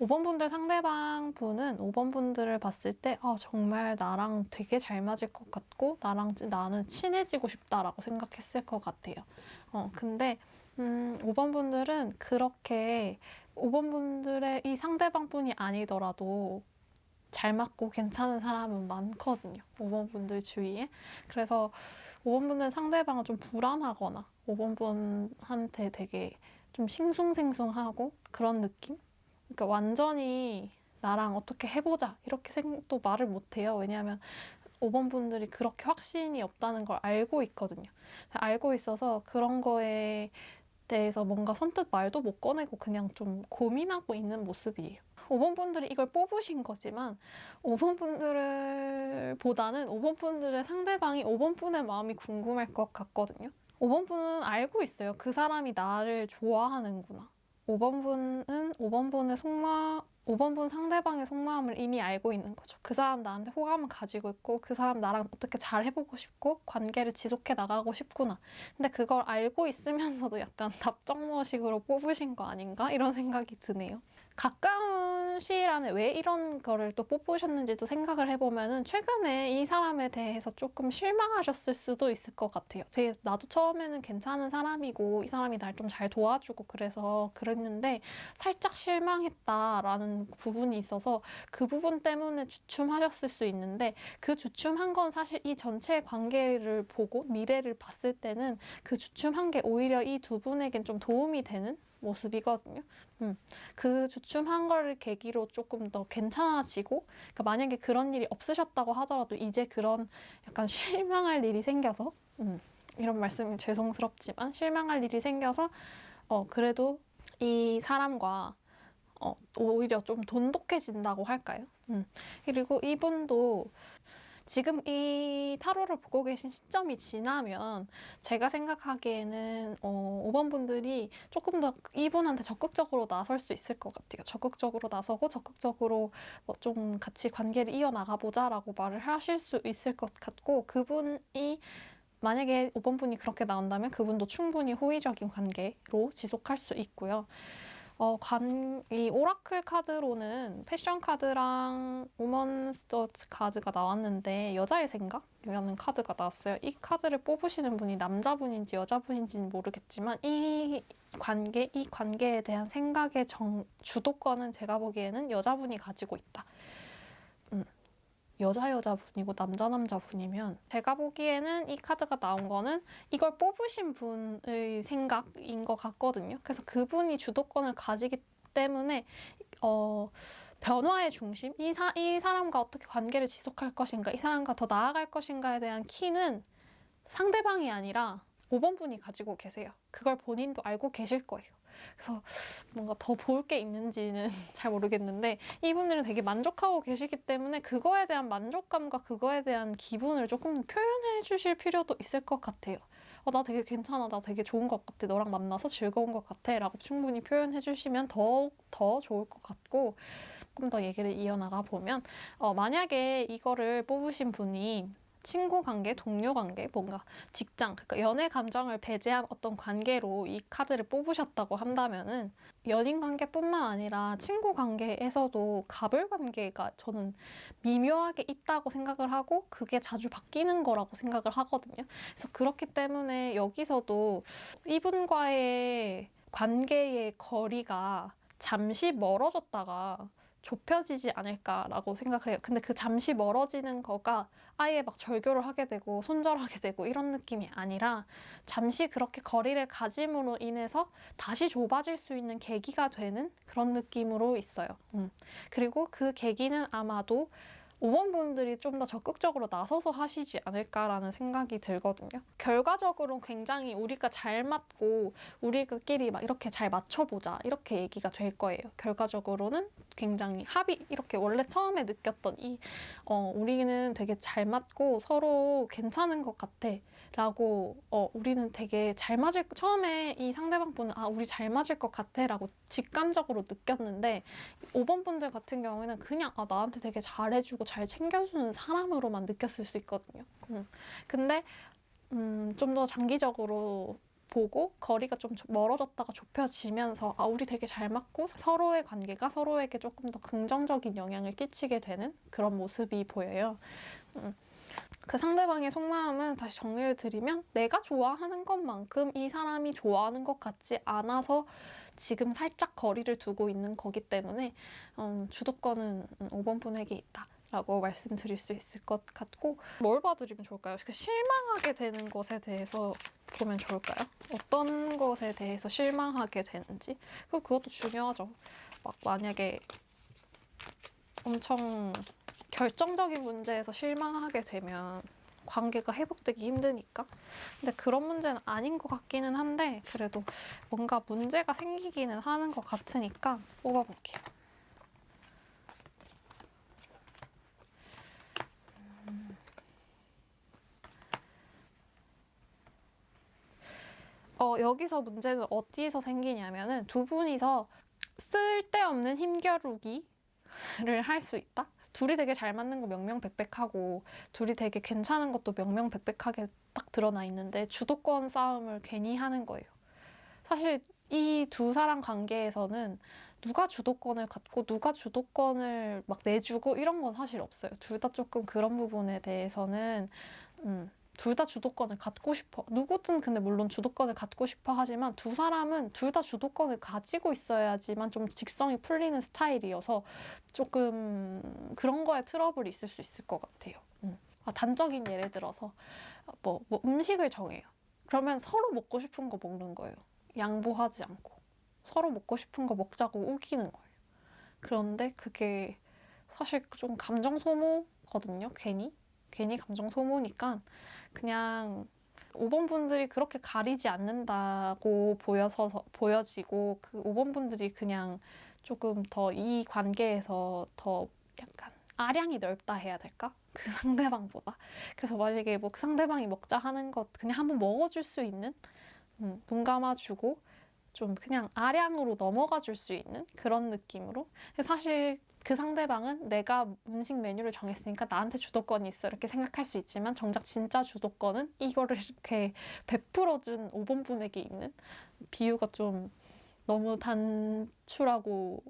5번 분들 상대방 분은 5번 분들을 봤을 때 정말 나랑 되게 잘 맞을 것 같고 나는 친해지고 싶다라고 생각했을 것 같아요. 근데 5번 분들은 그렇게 5번 분들의 이 상대방 분이 아니더라도 잘 맞고 괜찮은 사람은 많거든요. 5번 분들 주위에. 그래서 5번 분들 상대방은 좀 불안하거나 5번 분한테 되게 좀 싱숭생숭하고 그런 느낌? 그러니까 완전히 나랑 어떻게 해보자 이렇게 또 말을 못해요. 왜냐하면 5번 분들이 그렇게 확신이 없다는 걸 알고 있거든요. 알고 있어서 그런 거에 대해서 뭔가 선뜻 말도 못 꺼내고 그냥 좀 고민하고 있는 모습이에요. 5번 분들이 이걸 뽑으신 거지만 5번 분들보다는 5번 분들의 상대방이 5번 분의 마음이 궁금할 것 같거든요. 5번 분은 알고 있어요. 그 사람이 나를 좋아하는구나. 5번 분은 5번 분 상대방의 속마음을 이미 알고 있는 거죠. 그 사람 나한테 호감을 가지고 있고 그 사람 나랑 어떻게 잘 해보고 싶고 관계를 지속해 나가고 싶구나. 근데 그걸 알고 있으면서도 약간 답정머식으로 뽑으신 거 아닌가? 이런 생각이 드네요. 가까운 시일 안에 왜 이런 거를 또 뽑으셨는지도 생각을 해보면은 최근에 이 사람에 대해서 조금 실망하셨을 수도 있을 것 같아요. 되게 나도 처음에는 괜찮은 사람이고 이 사람이 날 좀 잘 도와주고 그래서 그랬는데 살짝 실망했다라는 부분이 있어서 그 부분 때문에 주춤하셨을 수 있는데 그 주춤한 건 사실 이 전체 관계를 보고 미래를 봤을 때는 그 주춤한 게 오히려 이 두 분에겐 좀 도움이 되는 모습이거든요. 그 주춤한 거를 계기로 조금 더 괜찮아지고, 그러니까 만약에 그런 일이 없으셨다고 하더라도 이제 그런 약간 실망할 일이 생겨서, 이런 말씀이 죄송스럽지만 실망할 일이 생겨서 그래도 이 사람과 오히려 좀 돈독해진다고 할까요? 그리고 이분도 지금 이 타로를 보고 계신 시점이 지나면 제가 생각하기에는 5번 분들이 조금 더 이분한테 적극적으로 나설 수 있을 것 같아요. 적극적으로 나서고 적극적으로 좀 같이 관계를 이어나가보자 라고 말을 하실 수 있을 것 같고 그분이 만약에 5번 분이 그렇게 나온다면 그분도 충분히 호의적인 관계로 지속할 수 있고요. 이 오라클 카드로는 패션 카드랑 우먼스터 카드가 나왔는데 여자의 생각이라는 카드가 나왔어요. 이 카드를 뽑으시는 분이 남자분인지 여자분인지는 모르겠지만 이 관계에 대한 생각의 주도권은 제가 보기에는 여자분이 가지고 있다. 여자분이고 남자분이면 제가 보기에는 이 카드가 나온 거는 이걸 뽑으신 분의 생각인 것 같거든요. 그래서 그분이 주도권을 가지기 때문에 변화의 중심, 이 사람과 어떻게 관계를 지속할 것인가, 이 사람과 더 나아갈 것인가에 대한 키는 상대방이 아니라 5번 분이 가지고 계세요. 그걸 본인도 알고 계실 거예요. 그래서 뭔가 더 볼 게 있는지는 잘 모르겠는데 이분들은 되게 만족하고 계시기 때문에 그거에 대한 만족감과 그거에 대한 기분을 조금 표현해 주실 필요도 있을 것 같아요. 나 되게 괜찮아, 나 되게 좋은 것 같아, 너랑 만나서 즐거운 것 같아 라고 충분히 표현해 주시면 더 좋을 것 같고, 조금 더 얘기를 이어나가 보면 만약에 이거를 뽑으신 분이 친구 관계, 동료 관계, 뭔가 직장, 그러니까 연애 감정을 배제한 어떤 관계로 이 카드를 뽑으셨다고 한다면은 연인 관계뿐만 아니라 친구 관계에서도 갑을 관계가 저는 미묘하게 있다고 생각을 하고 그게 자주 바뀌는 거라고 생각을 하거든요. 그래서 그렇기 때문에 여기서도 이분과의 관계의 거리가 잠시 멀어졌다가 좁혀지지 않을까라고 생각을 해요. 근데 그 잠시 멀어지는 거가 아예 막 절교를 하게 되고 손절하게 되고 이런 느낌이 아니라 잠시 그렇게 거리를 가짐으로 인해서 다시 좁아질 수 있는 계기가 되는 그런 느낌으로 있어요. 그리고 그 계기는 아마도 5번 분들이 좀 더 적극적으로 나서서 하시지 않을까라는 생각이 들거든요. 결과적으로 굉장히 우리가 잘 맞고 우리끼리 막 이렇게 잘 맞춰보자 이렇게 얘기가 될 거예요. 결과적으로는 굉장히 이렇게 원래 처음에 느꼈던 우리는 되게 잘 맞고 서로 괜찮은 것 같아 라고 우리는 되게 잘 맞을 처음에 이 상대방 분은 우리 잘 맞을 것 같아 라고 직감적으로 느꼈는데 5번 분들 같은 경우에는 그냥 나한테 되게 잘해주고 잘 챙겨주는 사람으로만 느꼈을 수 있거든요. 근데 좀 더 장기적으로 보고 거리가 좀 멀어졌다가 좁혀지면서 우리 되게 잘 맞고 서로의 관계가 서로에게 조금 더 긍정적인 영향을 끼치게 되는 그런 모습이 보여요. 그 상대방의 속마음은 다시 정리를 드리면 내가 좋아하는 것만큼 이 사람이 좋아하는 것 같지 않아서 지금 살짝 거리를 두고 있는 거기 때문에 주도권은 5번 분에게 있다. 라고 말씀드릴 수 있을 것 같고, 뭘 봐드리면 좋을까요? 실망하게 되는 것에 대해서 보면 좋을까요? 어떤 것에 대해서 실망하게 되는지. 그것도 중요하죠. 막 만약에 엄청 결정적인 문제에서 실망하게 되면 관계가 회복되기 힘드니까. 근데 그런 문제는 아닌 것 같기는 한데 그래도 뭔가 문제가 생기기는 하는 것 같으니까 뽑아볼게요. 여기서 문제는 어디에서 생기냐면은 두 분이서 쓸데없는 힘겨루기를 할 수 있다? 둘이 되게 잘 맞는 거 명명백백하고 둘이 되게 괜찮은 것도 명명백백하게 딱 드러나 있는데 주도권 싸움을 괜히 하는 거예요. 사실 이 두 사람 관계에서는 누가 주도권을 갖고 누가 주도권을 막 내주고 이런 건 사실 없어요. 둘 다 조금 그런 부분에 대해서는 둘 다 주도권을 갖고 싶어. 누구든 근데 물론 주도권을 갖고 싶어 하지만 두 사람은 둘 다 주도권을 가지고 있어야지만 좀 직성이 풀리는 스타일이어서 조금 그런 거에 트러블이 있을 수 있을 것 같아요. 단적인 예를 들어서 뭐 음식을 정해요. 그러면 서로 먹고 싶은 거 먹는 거예요. 양보하지 않고. 서로 먹고 싶은 거 먹자고 우기는 거예요. 그런데 그게 사실 좀 감정 소모거든요. 괜히 감정 소모니까 그냥 5번 분들이 그렇게 가리지 않는다고 보여지고 그 5번 분들이 그냥 조금 더 이 관계에서 더 약간 아량이 넓다 해야 될까? 그 상대방보다. 그래서 만약에 뭐 그 상대방이 먹자 하는 것 그냥 한번 먹어줄 수 있는 눈 감아주고 좀 그냥 아량으로 넘어가 줄 수 있는 그런 느낌으로. 사실 그 상대방은 내가 음식 메뉴를 정했으니까 나한테 주도권이 있어 이렇게 생각할 수 있지만 정작 진짜 주도권은 이거를 이렇게 베풀어준 5번 분에게 있는 비유가 좀 너무 단출하고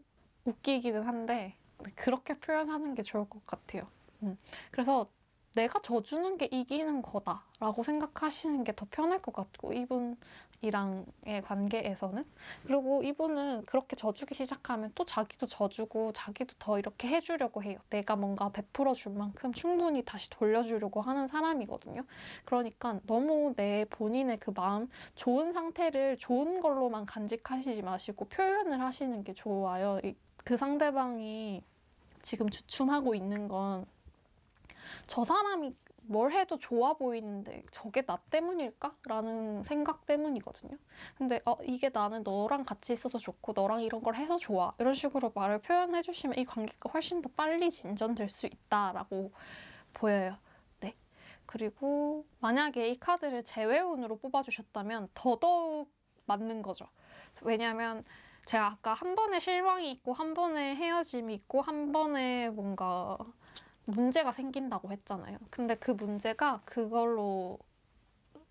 웃기기는 한데 그렇게 표현하는 게 좋을 것 같아요. 그래서 내가 져주는 게 이기는 거다라고 생각하시는 게 더 편할 것 같고, 이분이랑의 관계에서는. 그리고 이분은 그렇게 져주기 시작하면 또 자기도 져주고 자기도 더 이렇게 해주려고 해요. 내가 뭔가 베풀어 줄 만큼 충분히 다시 돌려주려고 하는 사람이거든요. 그러니까 너무 내 본인의 그 마음, 좋은 상태를 좋은 걸로만 간직하시지 마시고 표현을 하시는 게 좋아요. 그 상대방이 지금 주춤하고 있는 건 저 사람이 뭘 해도 좋아 보이는데 저게 나 때문일까? 라는 생각 때문이거든요. 근데 이게 나는 너랑 같이 있어서 좋고 너랑 이런 걸 해서 좋아. 이런 식으로 말을 표현해 주시면 이 관계가 훨씬 더 빨리 진전될 수 있다라고 보여요. 네. 그리고 만약에 이 카드를 재회운으로 뽑아주셨다면 더더욱 맞는 거죠. 왜냐하면 제가 아까 한 번에 실망이 있고 한 번에 헤어짐이 있고 한 번에 뭔가 문제가 생긴다고 했잖아요. 근데 그 문제가 그걸로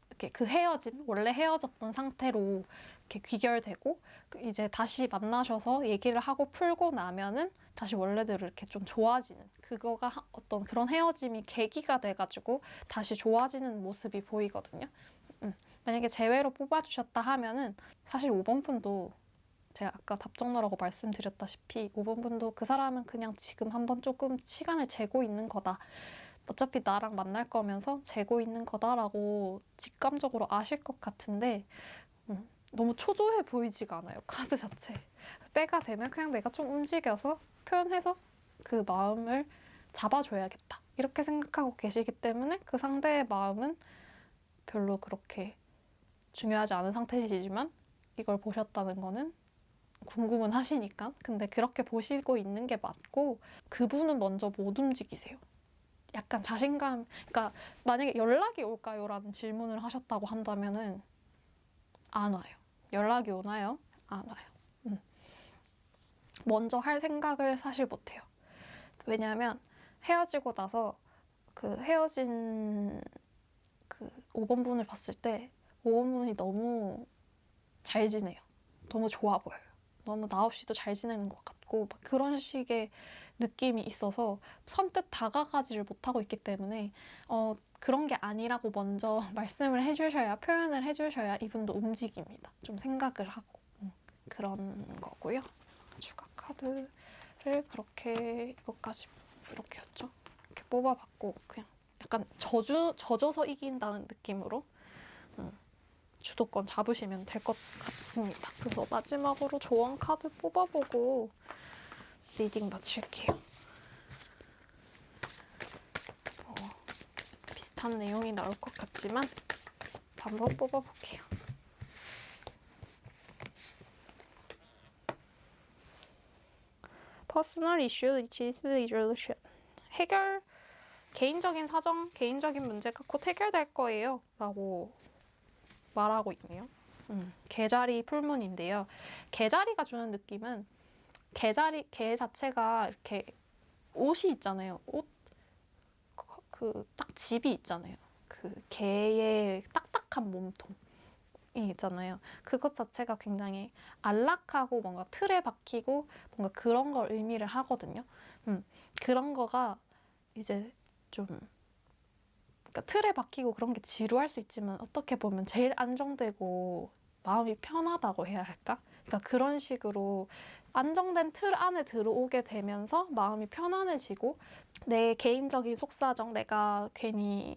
이렇게 그 헤어짐, 원래 헤어졌던 상태로 이렇게 귀결되고 이제 다시 만나셔서 얘기를 하고 풀고 나면은 다시 원래대로 이렇게 좀 좋아지는, 그거가 어떤 그런 헤어짐이 계기가 돼가지고 다시 좋아지는 모습이 보이거든요. 만약에 제외로 뽑아주셨다 하면은 사실 5번 분도 제가 아까 답정너라고 말씀드렸다시피 5번 분도 그 사람은 그냥 지금 한번 조금 시간을 재고 있는 거다. 어차피 나랑 만날 거면서 재고 있는 거다라고 직감적으로 아실 것 같은데 너무 초조해 보이지가 않아요. 카드 자체. 때가 되면 그냥 내가 좀 움직여서 표현해서 그 마음을 잡아줘야겠다. 이렇게 생각하고 계시기 때문에 그 상대의 마음은 별로 그렇게 중요하지 않은 상태시지만 이걸 보셨다는 거는 궁금은 하시니까. 근데 그렇게 보시고 있는 게 맞고, 그분은 먼저 못 움직이세요. 약간 자신감, 그러니까 만약에 연락이 올까요? 라는 질문을 하셨다고 한다면은 안 와요. 연락이 오나요? 안 와요. 먼저 할 생각을 사실 못 해요. 왜냐하면 헤어지고 나서 그 헤어진 그 5번 분을 봤을 때 5번 분이 너무 잘 지내요. 너무 좋아 보여요. 너무 나 없이도 잘 지내는 것 같고 막 그런 식의 느낌이 있어서 선뜻 다가가지를 못하고 있기 때문에 그런 게 아니라고 먼저 말씀을 해주셔야, 표현을 해주셔야 이분도 움직입니다. 좀 생각을 하고 그런 거고요. 추가 카드를 그렇게 이것까지 이렇게였죠. 이렇게 뽑아봤고 그냥 약간 져줘서 이긴다는 느낌으로 주도권 잡으시면 될 것 같습니다. 그래서 마지막으로 조언 카드 뽑아보고 리딩 마칠게요. 비슷한 내용이 나올 것 같지만 한번 뽑아볼게요. Personal issue which is resolution. 개인적인 사정, 개인적인 문제가 곧 해결될 거예요. 라고 말하고 있네요. 개자리 풀문인데요. 개자리가 주는 느낌은 개 자체가 이렇게 옷이 있잖아요. 옷, 그 딱 집이 있잖아요. 그 개의 딱딱한 몸통이 있잖아요. 그것 자체가 굉장히 안락하고 뭔가 틀에 박히고 뭔가 그런 걸 의미를 하거든요. 그런 거가 이제 좀 그러니까 틀에 박히고 그런 게 지루할 수 있지만 어떻게 보면 제일 안정되고 마음이 편하다고 해야 할까? 그러니까 그런 식으로 안정된 틀 안에 들어오게 되면서 마음이 편안해지고 내 개인적인 속사정, 내가 괜히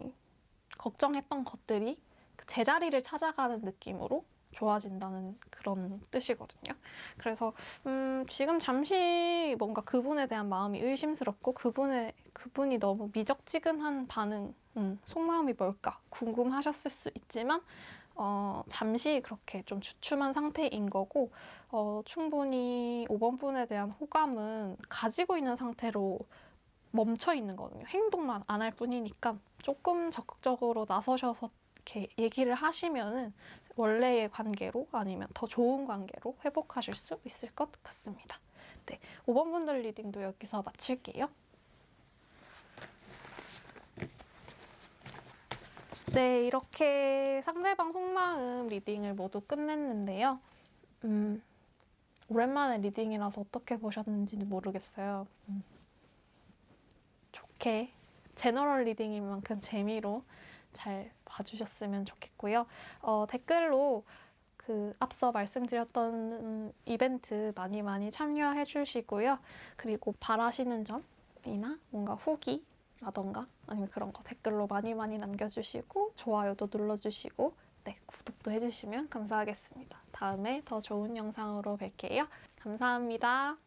걱정했던 것들이 그 제자리를 찾아가는 느낌으로 좋아진다는 그런 뜻이거든요. 그래서 지금 잠시 뭔가 그분에 대한 마음이 의심스럽고 그분이 너무 미적지근한 반응, 속마음이 뭘까 궁금하셨을 수 있지만 잠시 그렇게 좀 주춤한 상태인 거고 충분히 5번 분에 대한 호감은 가지고 있는 상태로 멈춰 있는 거거든요. 행동만 안 할 뿐이니까 조금 적극적으로 나서셔서 이렇게 얘기를 하시면은 원래의 관계로 아니면 더 좋은 관계로 회복하실 수 있을 것 같습니다. 네, 5번 분들 리딩도 여기서 마칠게요. 네, 이렇게 상대방 속마음 리딩을 모두 끝냈는데요. 오랜만에 리딩이라서 어떻게 보셨는지는 모르겠어요. 좋게 제너럴 리딩인 만큼 재미로 잘 봐주셨으면 좋겠고요. 댓글로 그 앞서 말씀드렸던 이벤트 많이 참여해 주시고요. 그리고 바라시는 점이나 뭔가 후기라던가 아니면 그런 거 댓글로 많이 남겨주시고 좋아요도 눌러주시고 네, 구독도 해주시면 감사하겠습니다. 다음에 더 좋은 영상으로 뵐게요. 감사합니다.